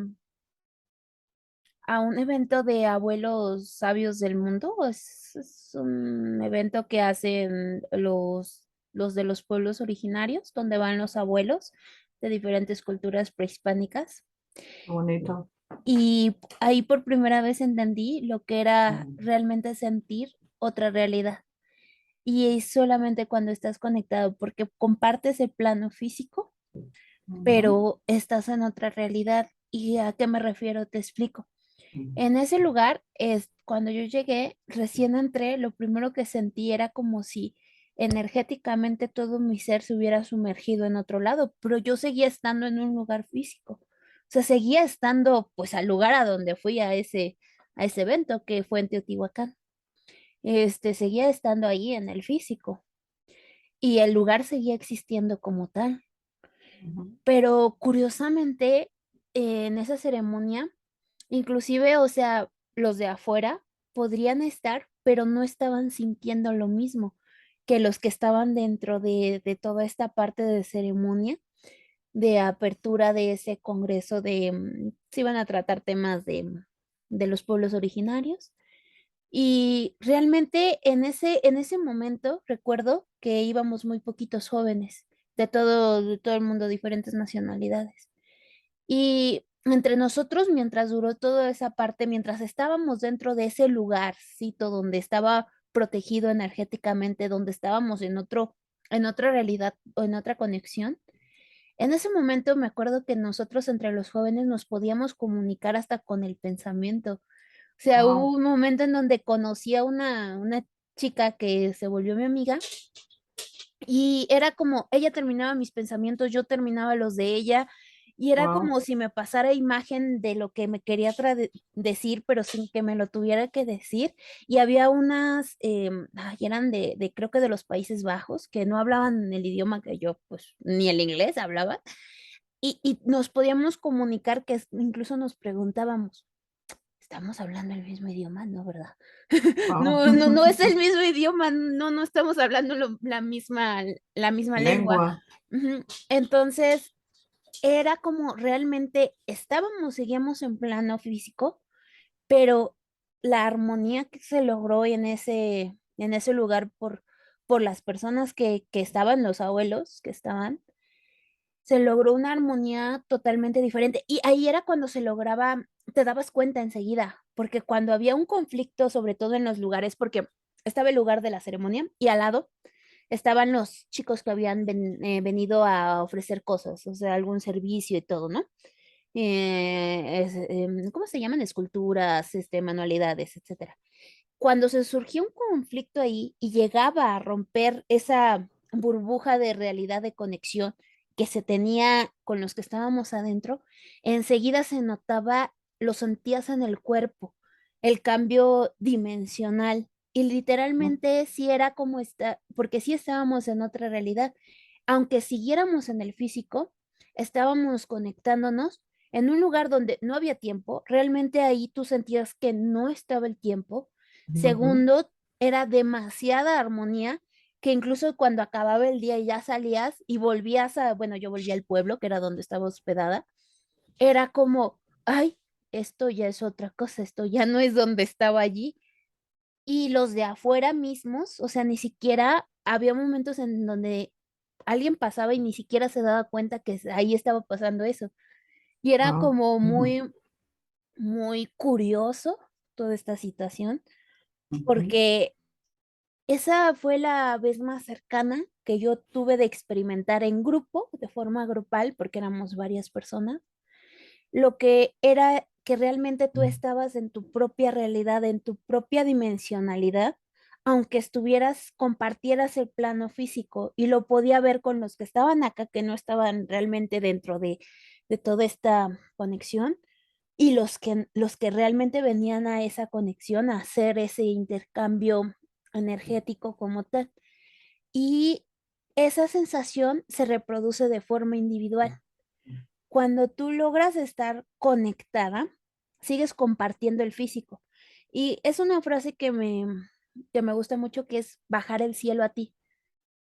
un evento de abuelos sabios del mundo. Es un evento que hacen los de los pueblos originarios, donde van los abuelos de diferentes culturas prehispánicas. Bonito. Y ahí por primera vez entendí lo que era realmente sentir otra realidad. Y es solamente cuando estás conectado, porque compartes el plano físico, Ujú, pero estás en otra realidad. ¿Y a qué me refiero? Te explico. En ese lugar, cuando yo llegué, recién entré, lo primero que sentí era como si energéticamente todo mi ser se hubiera sumergido en otro lado, pero yo seguía estando en un lugar físico. O sea, seguía estando pues al lugar a donde fui a ese evento que fue en Teotihuacán. Seguía estando ahí en el físico y el lugar seguía existiendo como tal. ujú. Pero curiosamente, en esa ceremonia, inclusive, o sea, los de afuera podrían estar, pero no estaban sintiendo lo mismo que los que estaban dentro de toda esta parte de ceremonia, de apertura de ese congreso se iban a tratar temas de los pueblos originarios. Y realmente en ese momento recuerdo que íbamos muy poquitos jóvenes de todo el mundo, diferentes nacionalidades. Y entre nosotros, mientras duró toda esa parte, mientras estábamos dentro de ese lugarcito donde estaba protegido energéticamente, donde estábamos en otra realidad o en otra conexión, en ese momento me acuerdo que nosotros entre los jóvenes nos podíamos comunicar hasta con el pensamiento. O sea, hubo Wow. un momento en donde conocí a una chica que se volvió mi amiga y era como, ella terminaba mis pensamientos, yo terminaba los de ella, y era Wow. como si me pasara imagen de lo que me quería decir, pero sin que me lo tuviera que decir. Y había unas, eran creo que de los Países Bajos, que no hablaban el idioma que yo, pues, ni el inglés hablaba, y nos podíamos comunicar, que incluso nos preguntábamos, estamos hablando el mismo idioma, ¿no, verdad? Wow. No, no, no es el mismo idioma, no, no estamos hablando la misma lengua. Lengua. Ujú. Entonces, era como realmente seguíamos en plano físico, pero la armonía que se logró en ese lugar por las personas que estaban, los abuelos que estaban, se logró una armonía totalmente diferente. Y ahí era cuando se lograba, te dabas cuenta enseguida, porque cuando había un conflicto, sobre todo en los lugares, porque estaba el lugar de la ceremonia y al lado estaban los chicos que habían venido a ofrecer cosas, o sea, algún servicio y todo, ¿no? ¿Cómo se llaman? Esculturas, manualidades, etcétera. Cuando se surgió un conflicto ahí y llegaba a romper esa burbuja de realidad de conexión que se tenía con los que estábamos adentro, enseguida se notaba, lo sentías en el cuerpo, el cambio dimensional. Y literalmente sí era como porque sí estábamos en otra realidad. Aunque siguiéramos en el físico, estábamos conectándonos en un lugar donde no había tiempo. Realmente ahí tú sentías que no estaba el tiempo. Ujú. Segundo, era demasiada armonía que incluso cuando acababa el día y ya salías y volvías bueno, yo volví al pueblo, que era donde estaba hospedada, era como, ay, esto ya es otra cosa, esto ya no es donde estaba allí. Y los de afuera mismos, o sea, ni siquiera había momentos en donde alguien pasaba y ni siquiera se daba cuenta que ahí estaba pasando eso. Y era Wow. como Ujú. muy curioso toda esta situación, Ujú. porque esa fue la vez más cercana que yo tuve de experimentar en grupo, de forma grupal, porque éramos varias personas, lo que era que realmente tú estabas en tu propia realidad, en tu propia dimensionalidad, aunque compartieras el plano físico y lo podía ver con los que estaban acá, que no estaban realmente dentro de toda esta conexión, y los que realmente venían a esa conexión, a hacer ese intercambio energético como tal. Y esa sensación se reproduce de forma individual. cuando tú logras estar conectada, sigues compartiendo el físico. Y es una frase que me gusta mucho, que es bajar el cielo a ti.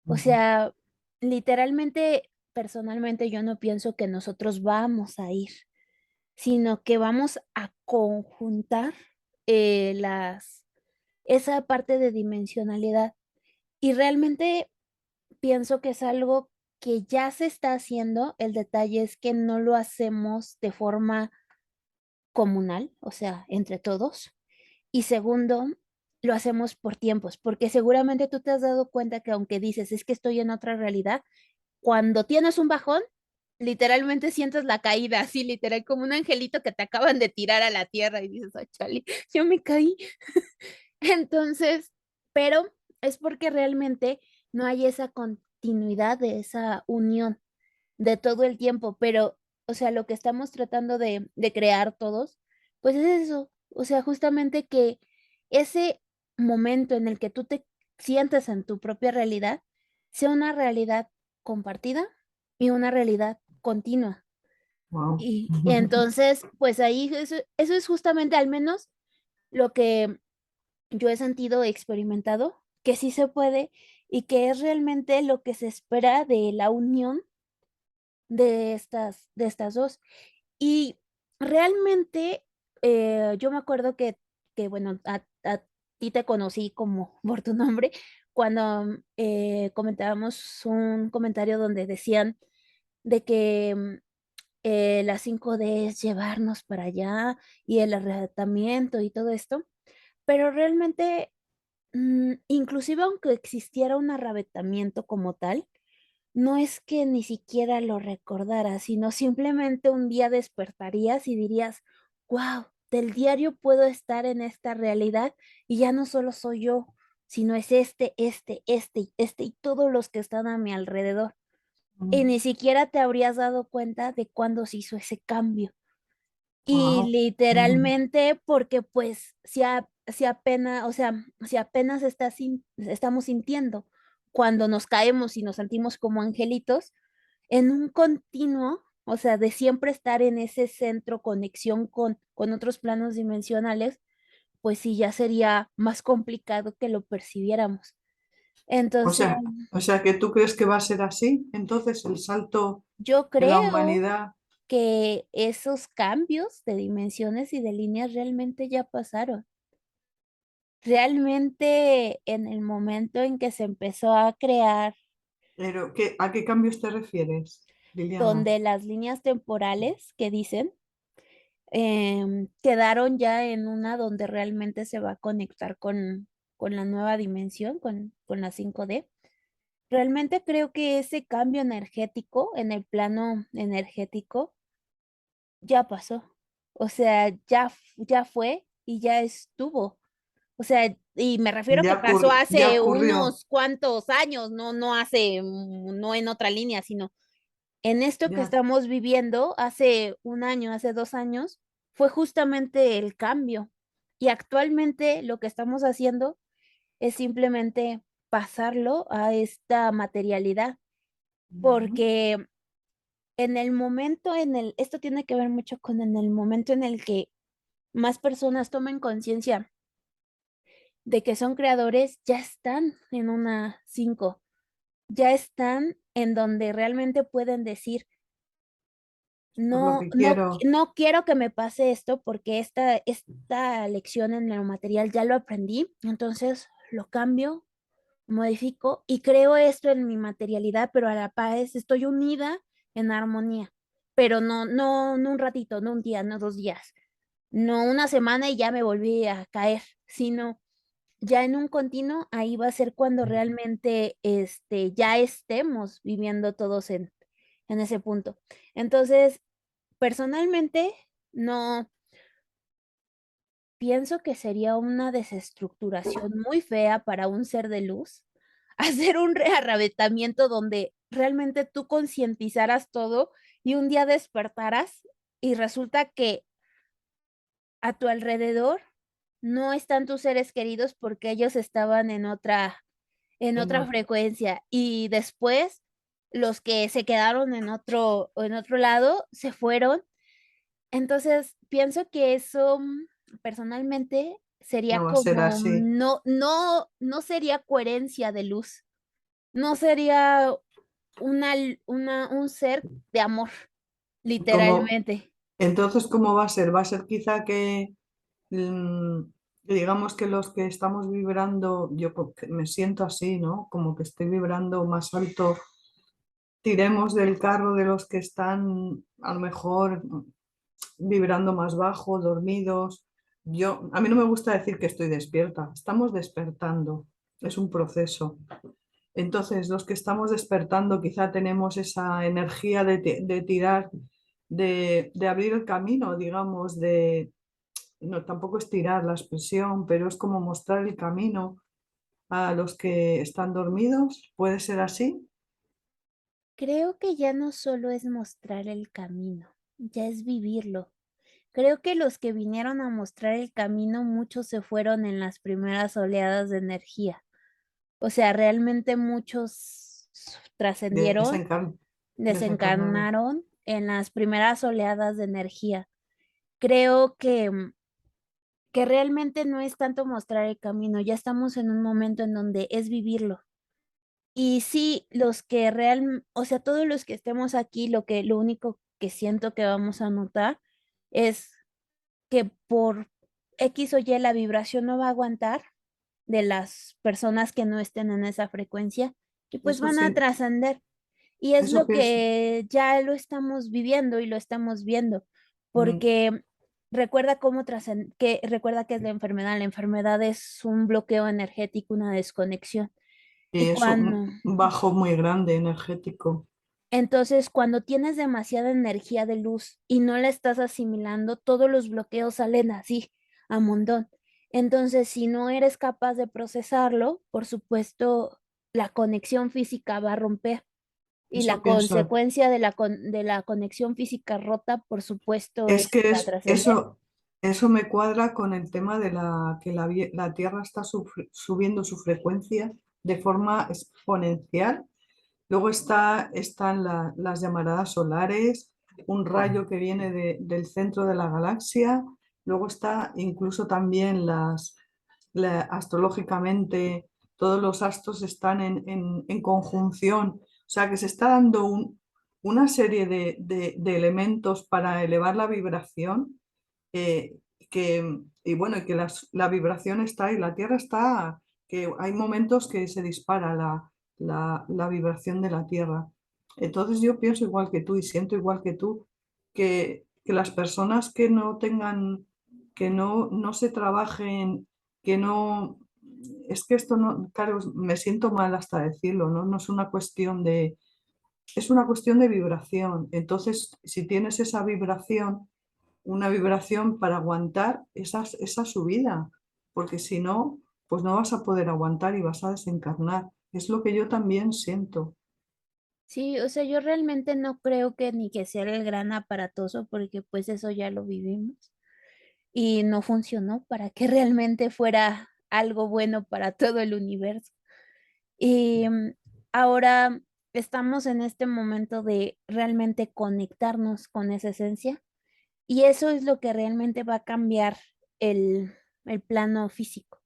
O Ujú. sea, literalmente, personalmente, yo no pienso que nosotros vamos a ir, sino que vamos a conjuntar, las esa parte de dimensionalidad. Y realmente pienso que es algo que ya se está haciendo, el detalle es que no lo hacemos de forma comunal, o sea, entre todos. Y segundo, lo hacemos por tiempos, porque seguramente tú te has dado cuenta que aunque dices: "Es que estoy en otra realidad", cuando tienes un bajón, literalmente sientes la caída, así literal, como un angelito que te acaban de tirar a la tierra y dices: "Ay, chale, yo me caí". Entonces, pero es porque realmente no hay esa continuidad de esa unión de todo el tiempo, pero, o sea, lo que estamos tratando de crear todos, pues es eso, o sea, justamente que ese momento en el que tú te sientes en tu propia realidad, sea una realidad compartida y una realidad continua. Guau. Y entonces, pues ahí eso es justamente al menos lo que yo he sentido, experimentado, que sí se puede y que es realmente lo que se espera de la unión de estas 2. Y realmente, yo me acuerdo que bueno, a ti te conocí como por tu nombre cuando, comentábamos un comentario donde decían de que, la 5D es llevarnos para allá y el arrebatamiento y todo esto, pero realmente, inclusive aunque existiera un arrebatamiento como tal, no es que ni siquiera lo recordaras, sino simplemente un día despertarías y dirías: "Guau, del diario puedo estar en esta realidad y ya no solo soy yo, sino es este y todos los que están a mi alrededor". Y ni siquiera te habrías dado cuenta de cuándo se hizo ese cambio. Y Guau. literalmente, porque, pues, si apenas, o sea, si apenas estamos sintiendo cuando nos caemos y nos sentimos como angelitos, en un continuo, o sea, de siempre estar en ese centro, conexión con otros planos dimensionales, pues sí, ya sería más complicado que lo percibiéramos. O Entonces, sea, o sea que tú crees que va a ser así, entonces el salto yo de la creo humanidad, que esos cambios de dimensiones y de líneas realmente ya pasaron. Realmente, en el momento en que se empezó a crear, pero ¿a qué cambios te refieres, Liliana? donde las líneas temporales que dicen, quedaron ya en una donde realmente se va a conectar con la nueva dimensión, con la 5D. Realmente creo que ese cambio energético, en el plano energético, ya pasó. O sea, ya fue y ya estuvo. O sea, y me refiero que pasó Ya hace ocurrió, unos cuantos años, no hace, no en otra línea, sino en esto que ya. estamos viviendo hace un año, hace 2 años, fue justamente el cambio. Y actualmente lo que estamos haciendo es simplemente pasarlo a esta materialidad, Ujú. porque en el momento en el esto tiene que ver mucho con en el momento en el que más personas tomen conciencia de que son creadores, ya están en una 5, ya están en donde realmente pueden decir: Esto es lo "No que no quiero. no quiero que me pase esto, porque esta lección en lo material ya lo aprendí, entonces lo cambio, modifico y creo esto en mi materialidad, pero a la vez estoy unida en armonía". Pero no un ratito, no un día, no 2 días, no una semana y ya me volví a caer, sino ya en un continuo, ahí va a ser cuando realmente, ya estemos viviendo todos en ese punto. Entonces, personalmente, no pienso que sería una desestructuración muy fea para un ser de luz, hacer un rearrabetamiento donde realmente tú concientizaras todo y un día despertaras y resulta que a tu alrededor no están tus seres queridos porque ellos estaban en otra En ot- frecuencia. Y después los que se quedaron en otro lado se fueron. Entonces, pienso que eso personalmente sería No va a ser como, así. no sería coherencia de luz, no sería un ser de amor, Como, literalmente. entonces, ¿cómo va a ser? Va a ser quizá que, mm, digamos que los que estamos vibrando, me siento así, ¿no? Como que estoy vibrando más alto, tiremos del carro de los que están a lo mejor vibrando más bajo, dormidos. A mí no me gusta decir que estoy despierta, estamos despertando, es un proceso. Entonces, los que estamos despertando quizá tenemos esa energía de tirar, de abrir el camino, digamos, no, tampoco es tirar la expresión, pero es como mostrar el camino a los que están dormidos. ¿Puede ser así? Creo que ya no solo es mostrar el camino, ya es vivirlo. Creo que los que vinieron a mostrar el camino, muchos se fueron en las primeras oleadas de energía. O sea, realmente muchos trascendieron, Desencarnaron. desencarnaron en las primeras oleadas de energía. Creo que realmente no es tanto mostrar el camino, ya estamos en un momento en donde es vivirlo. Y sí, los que o sea, todos los que estemos aquí, lo único que siento que vamos a notar es que por X o Y la vibración no va a aguantar de las personas que no estén en esa frecuencia y pues Eso van a sí, trascender. Y es eso lo pienso. que ya lo estamos viviendo y lo estamos viendo, Mm, porque recuerda que es la enfermedad es un bloqueo energético, una desconexión. Y Y eso, cuando un bajo muy grande, energético. Entonces, cuando tienes demasiada energía de luz y no la estás asimilando, todos los bloqueos salen así, a montón. Entonces, si no eres capaz de procesarlo, por supuesto, la conexión física va a romper. Y la Eso pienso. consecuencia de la conexión física rota, por supuesto, Es es que la trascendencia. eso me cuadra con el tema de que la Tierra está subiendo su frecuencia de forma exponencial. Luego están las llamaradas solares, un rayo que viene del centro de la galaxia. Luego está incluso también astrológicamente, todos los astros están en conjunción. O sea que se está dando una serie de elementos para elevar la vibración. eh, y bueno, y que la vibración está ahí, la Tierra está, que hay momentos que se dispara la vibración de la Tierra. Entonces yo pienso igual que tú y siento igual que tú, que las personas que no tengan, que no se trabajen, que no, es que esto no, claro, me siento mal hasta decirlo, ¿no? No es una cuestión es una cuestión de vibración. Entonces, si tienes esa vibración, una vibración para aguantar esa subida, porque si no, pues no vas a poder aguantar y vas a desencarnar. Es lo que yo también siento. Sí, o sea, yo realmente no creo que ni que sea el gran aparatoso, porque pues eso ya lo vivimos y no funcionó para que realmente fuera algo bueno para todo el universo. Y ahora estamos en este momento de realmente conectarnos con esa esencia y eso es lo que realmente va a cambiar el plano físico.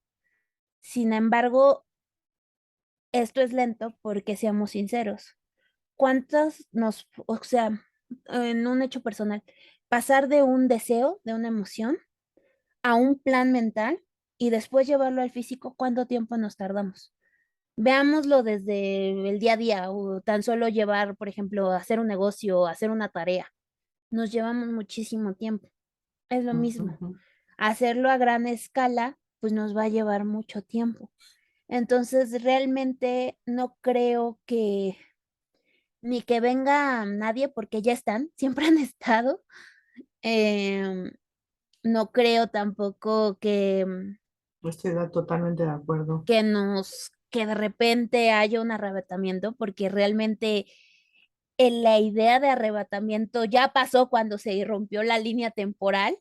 Sin embargo, esto es lento porque seamos sinceros. O sea, en un hecho personal, pasar de un deseo, de una emoción, a un plan mental y después llevarlo al físico, ¿cuánto tiempo nos tardamos? Veámoslo desde el día a día o tan solo llevar, por ejemplo, hacer un negocio o hacer una tarea. Nos llevamos muchísimo tiempo. Es lo mismo. Ujú. Hacerlo a gran escala, pues nos va a llevar mucho tiempo. Entonces, realmente no creo que ni que venga nadie porque ya están, siempre han estado. Em, no creo tampoco Estoy totalmente de acuerdo. que de repente haya un arrebatamiento, porque realmente la idea de arrebatamiento ya pasó cuando se rompió la línea temporal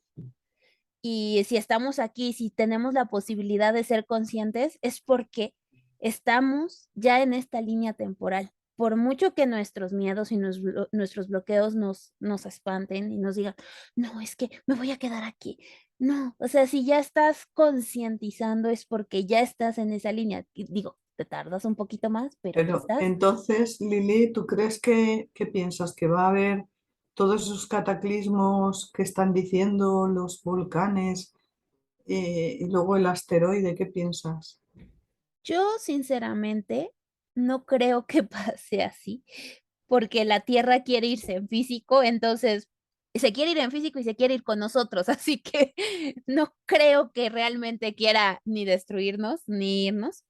y si estamos aquí, si tenemos la posibilidad de ser conscientes, es porque estamos ya en esta línea temporal. por mucho que nuestros miedos y nuestros bloqueos nos espanten y nos digan, no, es que me voy a quedar aquí. No, o sea, si ya estás concientizando es porque ya estás en esa línea. Y digo, te tardas un poquito más, pero ya Pero estás. entonces, Lili, ¿tú crees que piensas que va a haber todos esos cataclismos que están diciendo los volcanes y luego el asteroide? ¿Qué piensas? Yo, sinceramente, no creo que pase así, porque la Tierra quiere irse en físico, entonces se quiere ir en físico y se quiere ir con nosotros, así que no creo que realmente quiera ni destruirnos ni irnos,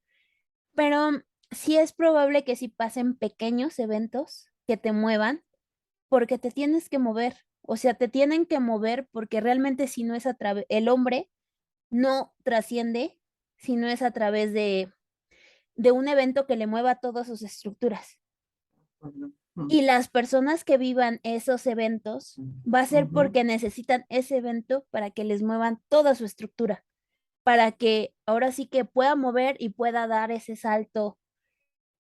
pero sí es probable que sí pasen pequeños eventos que te muevan, porque te tienes que mover, o sea, te tienen que mover porque realmente si no es a través, el hombre no trasciende si no es a través de un evento que le mueva todas sus estructuras. Bueno, Y las personas que vivan esos eventos va a ser ujú. porque necesitan ese evento para que les muevan toda su estructura, para que ahora sí que pueda mover y pueda dar ese salto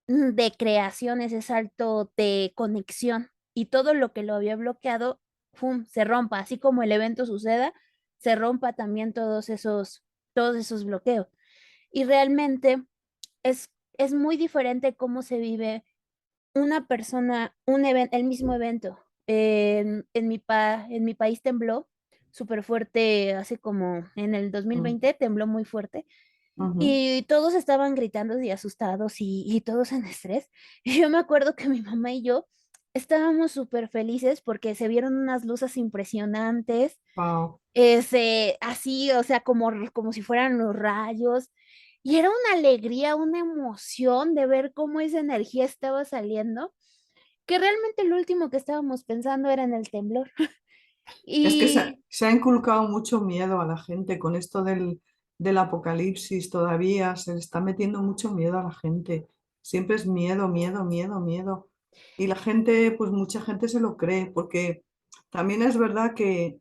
de creación, ese salto de conexión y todo lo que lo había bloqueado, ¡fum!, se rompa, así como el evento suceda, se rompa también todos esos bloqueos. Y realmente es muy diferente cómo se vive una persona, el mismo evento. En mi país tembló súper fuerte, hace como en el Mm, 2020 tembló muy fuerte ujú. y todos estaban gritando y asustados y todos en estrés. Y yo me acuerdo que mi mamá y yo estábamos súper felices porque se vieron unas luces impresionantes, Wao. así, o sea, como si fueran los rayos. Y era una alegría, una emoción de ver cómo esa energía estaba saliendo, que realmente lo último que estábamos pensando era en el temblor. Es que Y se ha inculcado mucho miedo a la gente con esto del apocalipsis todavía, se le está metiendo mucho miedo a la gente. Siempre es miedo, miedo, miedo, miedo. Y la gente, pues mucha gente se lo cree, porque también es verdad que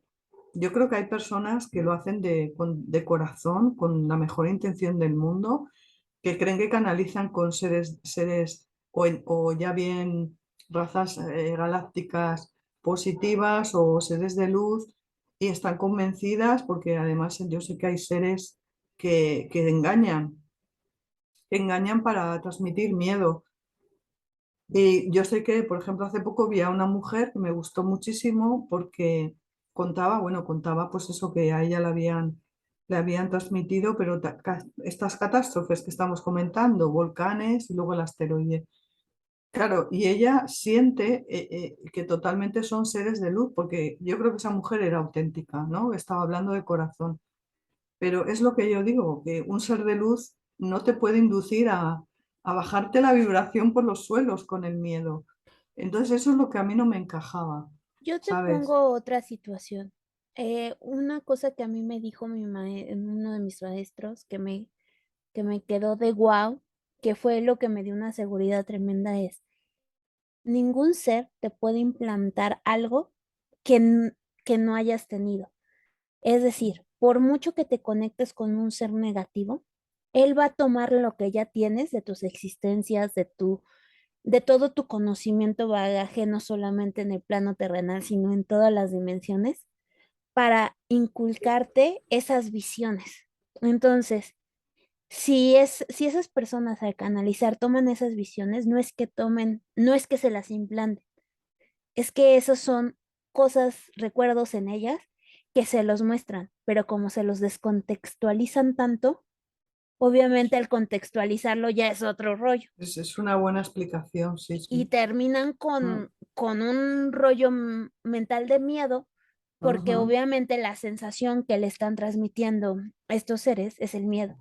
yo creo que hay personas que lo hacen de corazón, con la mejor intención del mundo, que creen que canalizan con seres o ya bien razas galácticas positivas o seres de luz y están convencidas porque además yo sé que hay seres que engañan para transmitir miedo. Y yo sé que, por ejemplo, hace poco vi a una mujer que me gustó muchísimo porque contaba pues eso que a ella le habían transmitido, pero estas catástrofes que estamos comentando, volcanes y luego el asteroide. Claro, y ella siente que totalmente son seres de luz, porque yo creo que esa mujer era auténtica, ¿no? Estaba hablando de corazón. Pero es lo que yo digo, que un ser de luz no te puede inducir a bajarte la vibración por los suelos con el miedo. Entonces eso es lo que a mí no me encajaba, yo te ¿sabes? pongo otra situación. Una cosa que a mí me dijo uno de mis maestros que me quedó de wow, que fue lo que me dio una seguridad tremenda, es: ningún ser te puede implantar algo que no hayas tenido. Es decir, por mucho que te conectes con un ser negativo, él va a tomar lo que ya tienes de tus existencias, de todo tu conocimiento bagaje, no solamente en el plano terrenal, sino en todas las dimensiones, para inculcarte esas visiones. Entonces, si esas personas al canalizar toman esas visiones, no es que se las implanten, es que esos son cosas, recuerdos en ellas que se los muestran, pero como se los descontextualizan tanto, obviamente al contextualizarlo ya es otro rollo. Es una buena explicación, sí, Y sí. terminan Mm, con un rollo mental de miedo, porque ujú, obviamente la sensación que le están transmitiendo estos seres es el miedo.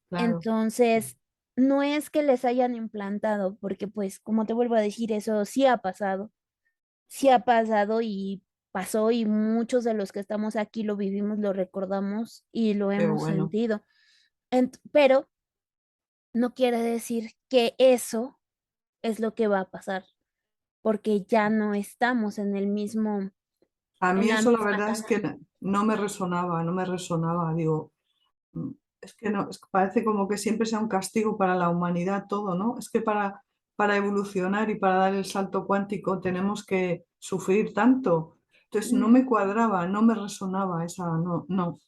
claro, Entonces, no es que les hayan implantado, porque pues, como te vuelvo a decir, eso sí ha pasado y pasó y muchos de los que estamos aquí lo vivimos, lo recordamos y lo qué hemos bueno. sentido. Pero no quiere decir que eso es lo que va a pasar, porque ya no estamos A en mí la eso la misma verdad es que canal. no me resonaba, no me resonaba. Digo, es que no, es que parece como que siempre sea un castigo para la humanidad todo, ¿no? Es que para evolucionar y para dar el salto cuántico tenemos que sufrir tanto. Entonces no me cuadraba, no me resonaba esa, no, no.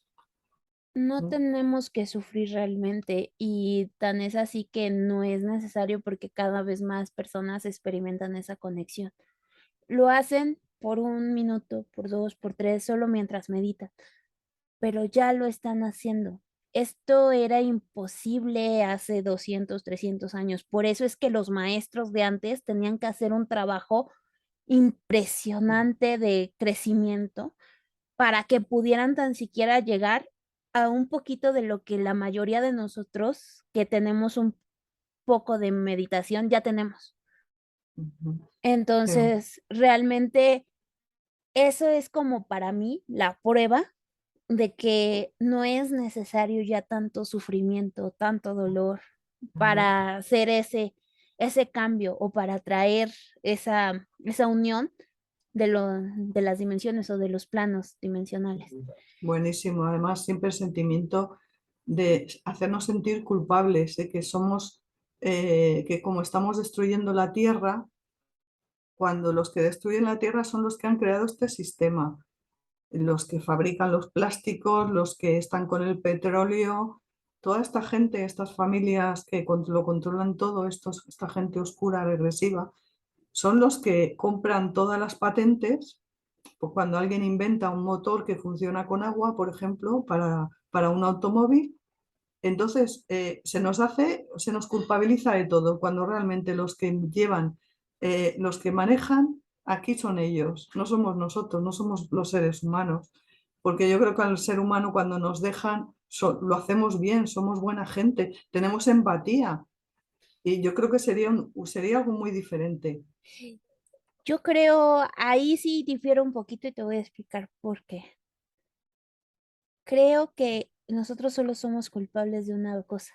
No tenemos que sufrir realmente y tan es así que no es necesario porque cada vez más personas experimentan esa conexión. Lo hacen por 1 minuto, por 2, por 3, solo mientras meditan, pero ya lo están haciendo. Esto era imposible hace 200, 300 años. Por eso es que los maestros de antes tenían que hacer un trabajo impresionante de crecimiento para que pudieran tan siquiera llegar a un poquito de lo que la mayoría de nosotros que tenemos un poco de meditación ya tenemos. Ujú. Sí. Entonces, realmente eso es como para mí la prueba de que no es necesario ya tanto sufrimiento, tanto dolor No. para hacer ese cambio o para traer esa unión de las dimensiones o de los planos dimensionales. Buenísimo. Además, siempre el sentimiento de hacernos sentir culpables, de que somos, que como estamos destruyendo la Tierra, cuando los que destruyen la Tierra son los que han creado este sistema, los que fabrican los plásticos, los que están con el petróleo, toda esta gente, estas familias que lo controlan todo, esta gente oscura, regresiva, son los que compran todas las patentes. Pues cuando alguien inventa un motor que funciona con agua, por ejemplo, para un automóvil, entonces se nos culpabiliza de todo, cuando realmente los que llevan, los que manejan, aquí son ellos, no somos nosotros, no somos los seres humanos. Porque yo creo que al ser humano cuando nos dejan, lo hacemos bien, somos buena gente, tenemos empatía. Y yo creo que sería algo muy diferente. Yo creo, ahí sí difiero un poquito y te voy a explicar por qué. Creo que nosotros solo somos culpables de una cosa,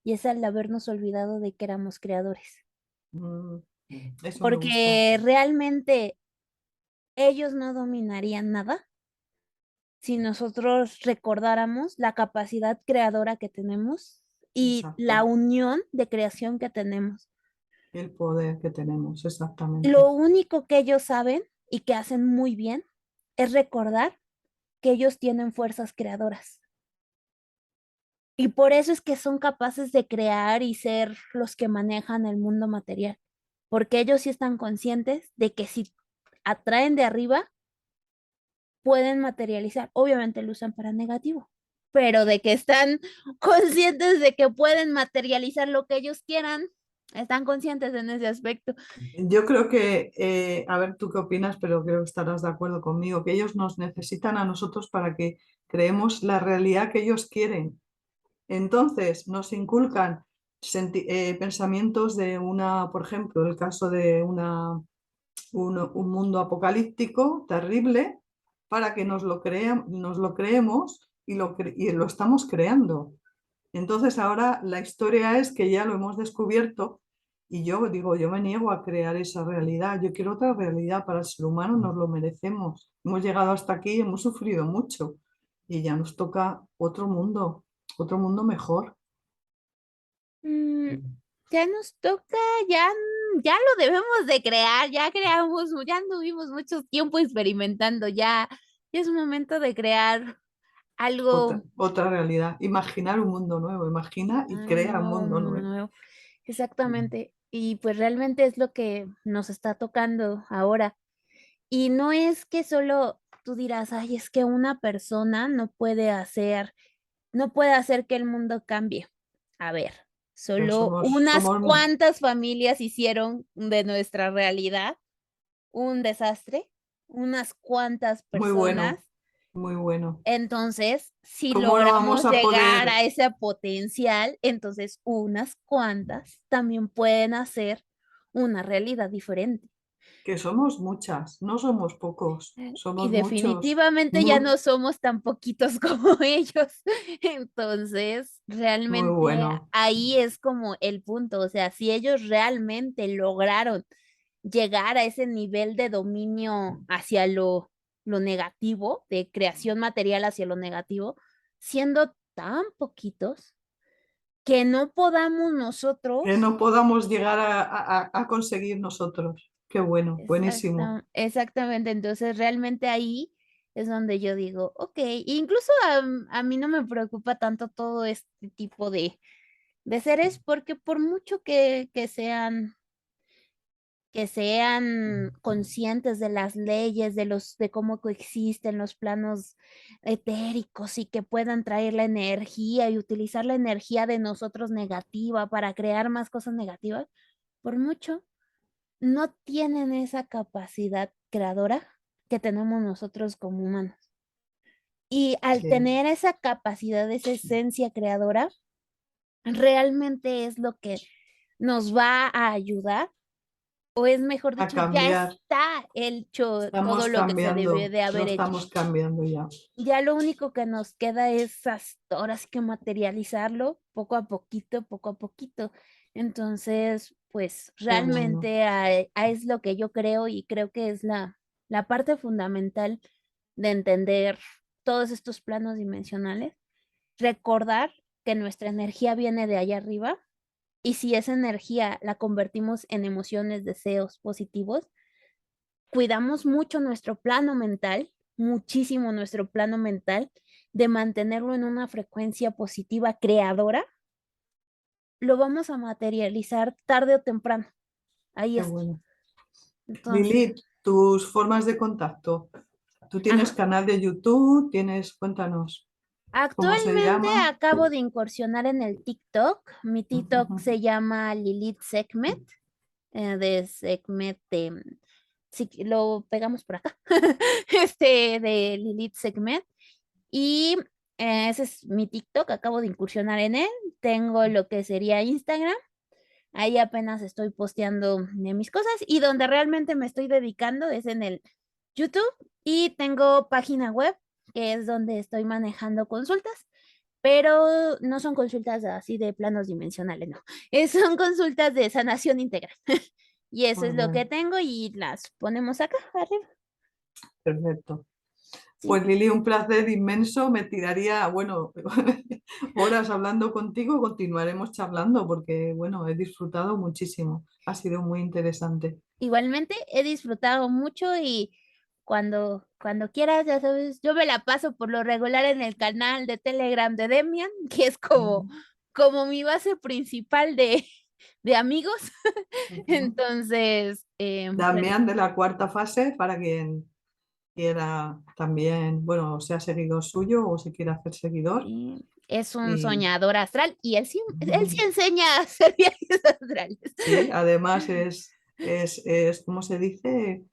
y es al habernos olvidado de que éramos creadores. Mm, eso me gusta. Porque realmente ellos no dominarían nada si nosotros recordáramos la capacidad creadora que tenemos y la Exacto. unión de creación que tenemos. El poder que tenemos, exactamente. Lo único que ellos saben y que hacen muy bien es recordar que ellos tienen fuerzas creadoras. Y por eso es que son capaces de crear y ser los que manejan el mundo material, porque ellos sí están conscientes de que si atraen de arriba, pueden materializar. Obviamente lo usan para negativo, pero de que están conscientes de que pueden materializar lo que ellos quieran, están conscientes en ese aspecto. Yo creo que, a ver tú qué opinas, pero creo que estarás de acuerdo conmigo, que ellos nos necesitan a nosotros para que creemos la realidad que ellos quieren. Entonces, nos inculcan pensamientos de una, por ejemplo, el caso de un mundo apocalíptico terrible, para que nos lo creemos y lo estamos creando. Entonces ahora la historia es que ya lo hemos descubierto y yo digo, yo me niego a crear esa realidad, yo quiero otra realidad para el ser humano, nos lo merecemos. Hemos llegado hasta aquí, hemos sufrido mucho y ya nos toca otro mundo mejor. Mm, ya nos toca, ya, ya lo debemos de crear, ya creamos, ya anduvimos mucho tiempo experimentando, ya es un momento de crear algo, Otra realidad, imaginar un mundo nuevo, imagina y un crea un nuevo mundo mundo nuevo. nuevo. Exactamente. Y pues realmente es lo que nos está tocando ahora. Y no es que solo tú dirás, ay, es que una persona no puede hacer que el mundo cambie. A ver, Pero solo unas somos cuantas familias hicieron de nuestra realidad un desastre, unas cuantas muy personas. bueno, muy bueno. Entonces, si ¿Cómo no vamos logramos a llegar poder? a ese potencial, entonces unas cuantas también pueden hacer una realidad diferente. Que somos muchas, no somos pocos, Y somos muchos. definitivamente ya no somos tan poquitos como ellos. Entonces, Muy realmente bueno. ahí es como el punto. O sea, si ellos realmente lograron llegar a ese nivel de dominio hacia lo negativo, de creación material hacia lo negativo, siendo tan poquitos, que no podamos Que nosotros. no podamos llegar a conseguir nosotros. Qué bueno, buenísimo. Exactamente, entonces realmente ahí es donde yo digo, ok, incluso a mí no me preocupa tanto todo este tipo de seres, porque por mucho que sean conscientes de las leyes, de cómo coexisten los planos etéricos y que puedan traer la energía y utilizar la energía de nosotros negativa para crear más cosas negativas, por mucho no tienen esa capacidad creadora que tenemos nosotros como humanos. Y al Sí, tener esa capacidad, esa esencia creadora, realmente es lo que nos va a ayudar, o es mejor a dicho, ya cambiar. está hecho todo Estamos lo que se debe cambiando, de lo haber hecho. estamos cambiando ya. Ya lo único que nos queda es ahora sí que materializarlo poco a poquito. Entonces, pues Qué bueno. realmente es lo que yo creo y creo que es la parte fundamental de entender todos estos planos dimensionales. Recordar que nuestra energía viene de allá arriba y si esa energía la convertimos en emociones, deseos positivos, cuidamos mucho nuestro plano mental, muchísimo nuestro plano mental, de mantenerlo en una frecuencia positiva creadora, lo vamos a materializar tarde o temprano. Ahí Qué está. bueno. Entonces, Lili, tus formas de contacto. ¿Tú tienes ajá. canal de YouTube? Cuéntanos, ¿cómo se Actualmente llama? acabo de incursionar en el TikTok. Mi TikTok se llama Lilith Sekhmet, de Sekhmet si lo pegamos por acá, de Lilith Sekhmet. Y ese es mi TikTok, acabo de incursionar en él. Tengo lo que sería Instagram. Ahí apenas estoy posteando de mis cosas y donde realmente me estoy dedicando es en el YouTube y tengo página web que es donde estoy manejando consultas, pero no son consultas así de planos dimensionales, no. Son consultas de sanación integral. Y eso Muy es lo que bien, tengo y las ponemos acá arriba. perfecto. Sí. Pues Lili, un placer inmenso. Me tiraría, bueno, horas hablando contigo. Continuaremos charlando porque, bueno, he disfrutado muchísimo. Ha sido muy interesante. Igualmente he disfrutado mucho y cuando quieras, ya sabes, yo me la paso por lo regular en el canal de Telegram de Demian, que es como mi base principal de amigos. Ujú. Entonces, pues Damián de la cuarta fase, para quien quiera también, bueno, sea seguidor suyo o se quiera hacer seguidor. sí, es un Y soñador astral y él sí enseña a hacer viajes astrales. sí, además ¿cómo se dice?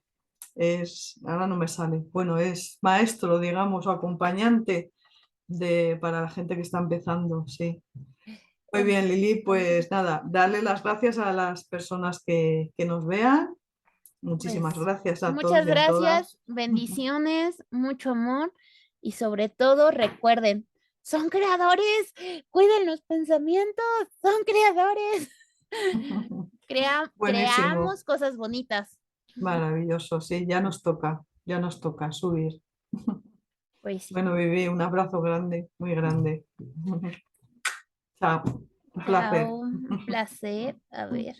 Ahora no me sale. Bueno, es maestro, digamos, o acompañante para la gente que está empezando, sí. Muy Ok, bien, Lili, pues nada, darle las gracias a las personas que nos vean. Muchísimas pues gracias a todos muchas y a gracias, todas. bendiciones, mucho amor y sobre todo recuerden, son creadores, cuiden los pensamientos, son creadores. Buenísimo, Creamos cosas bonitas. maravilloso, sí, ya nos toca subir. Pues sí. Bueno, Vivi, un abrazo grande, muy grande. Chao, un placer. Chao, un placer. A ver.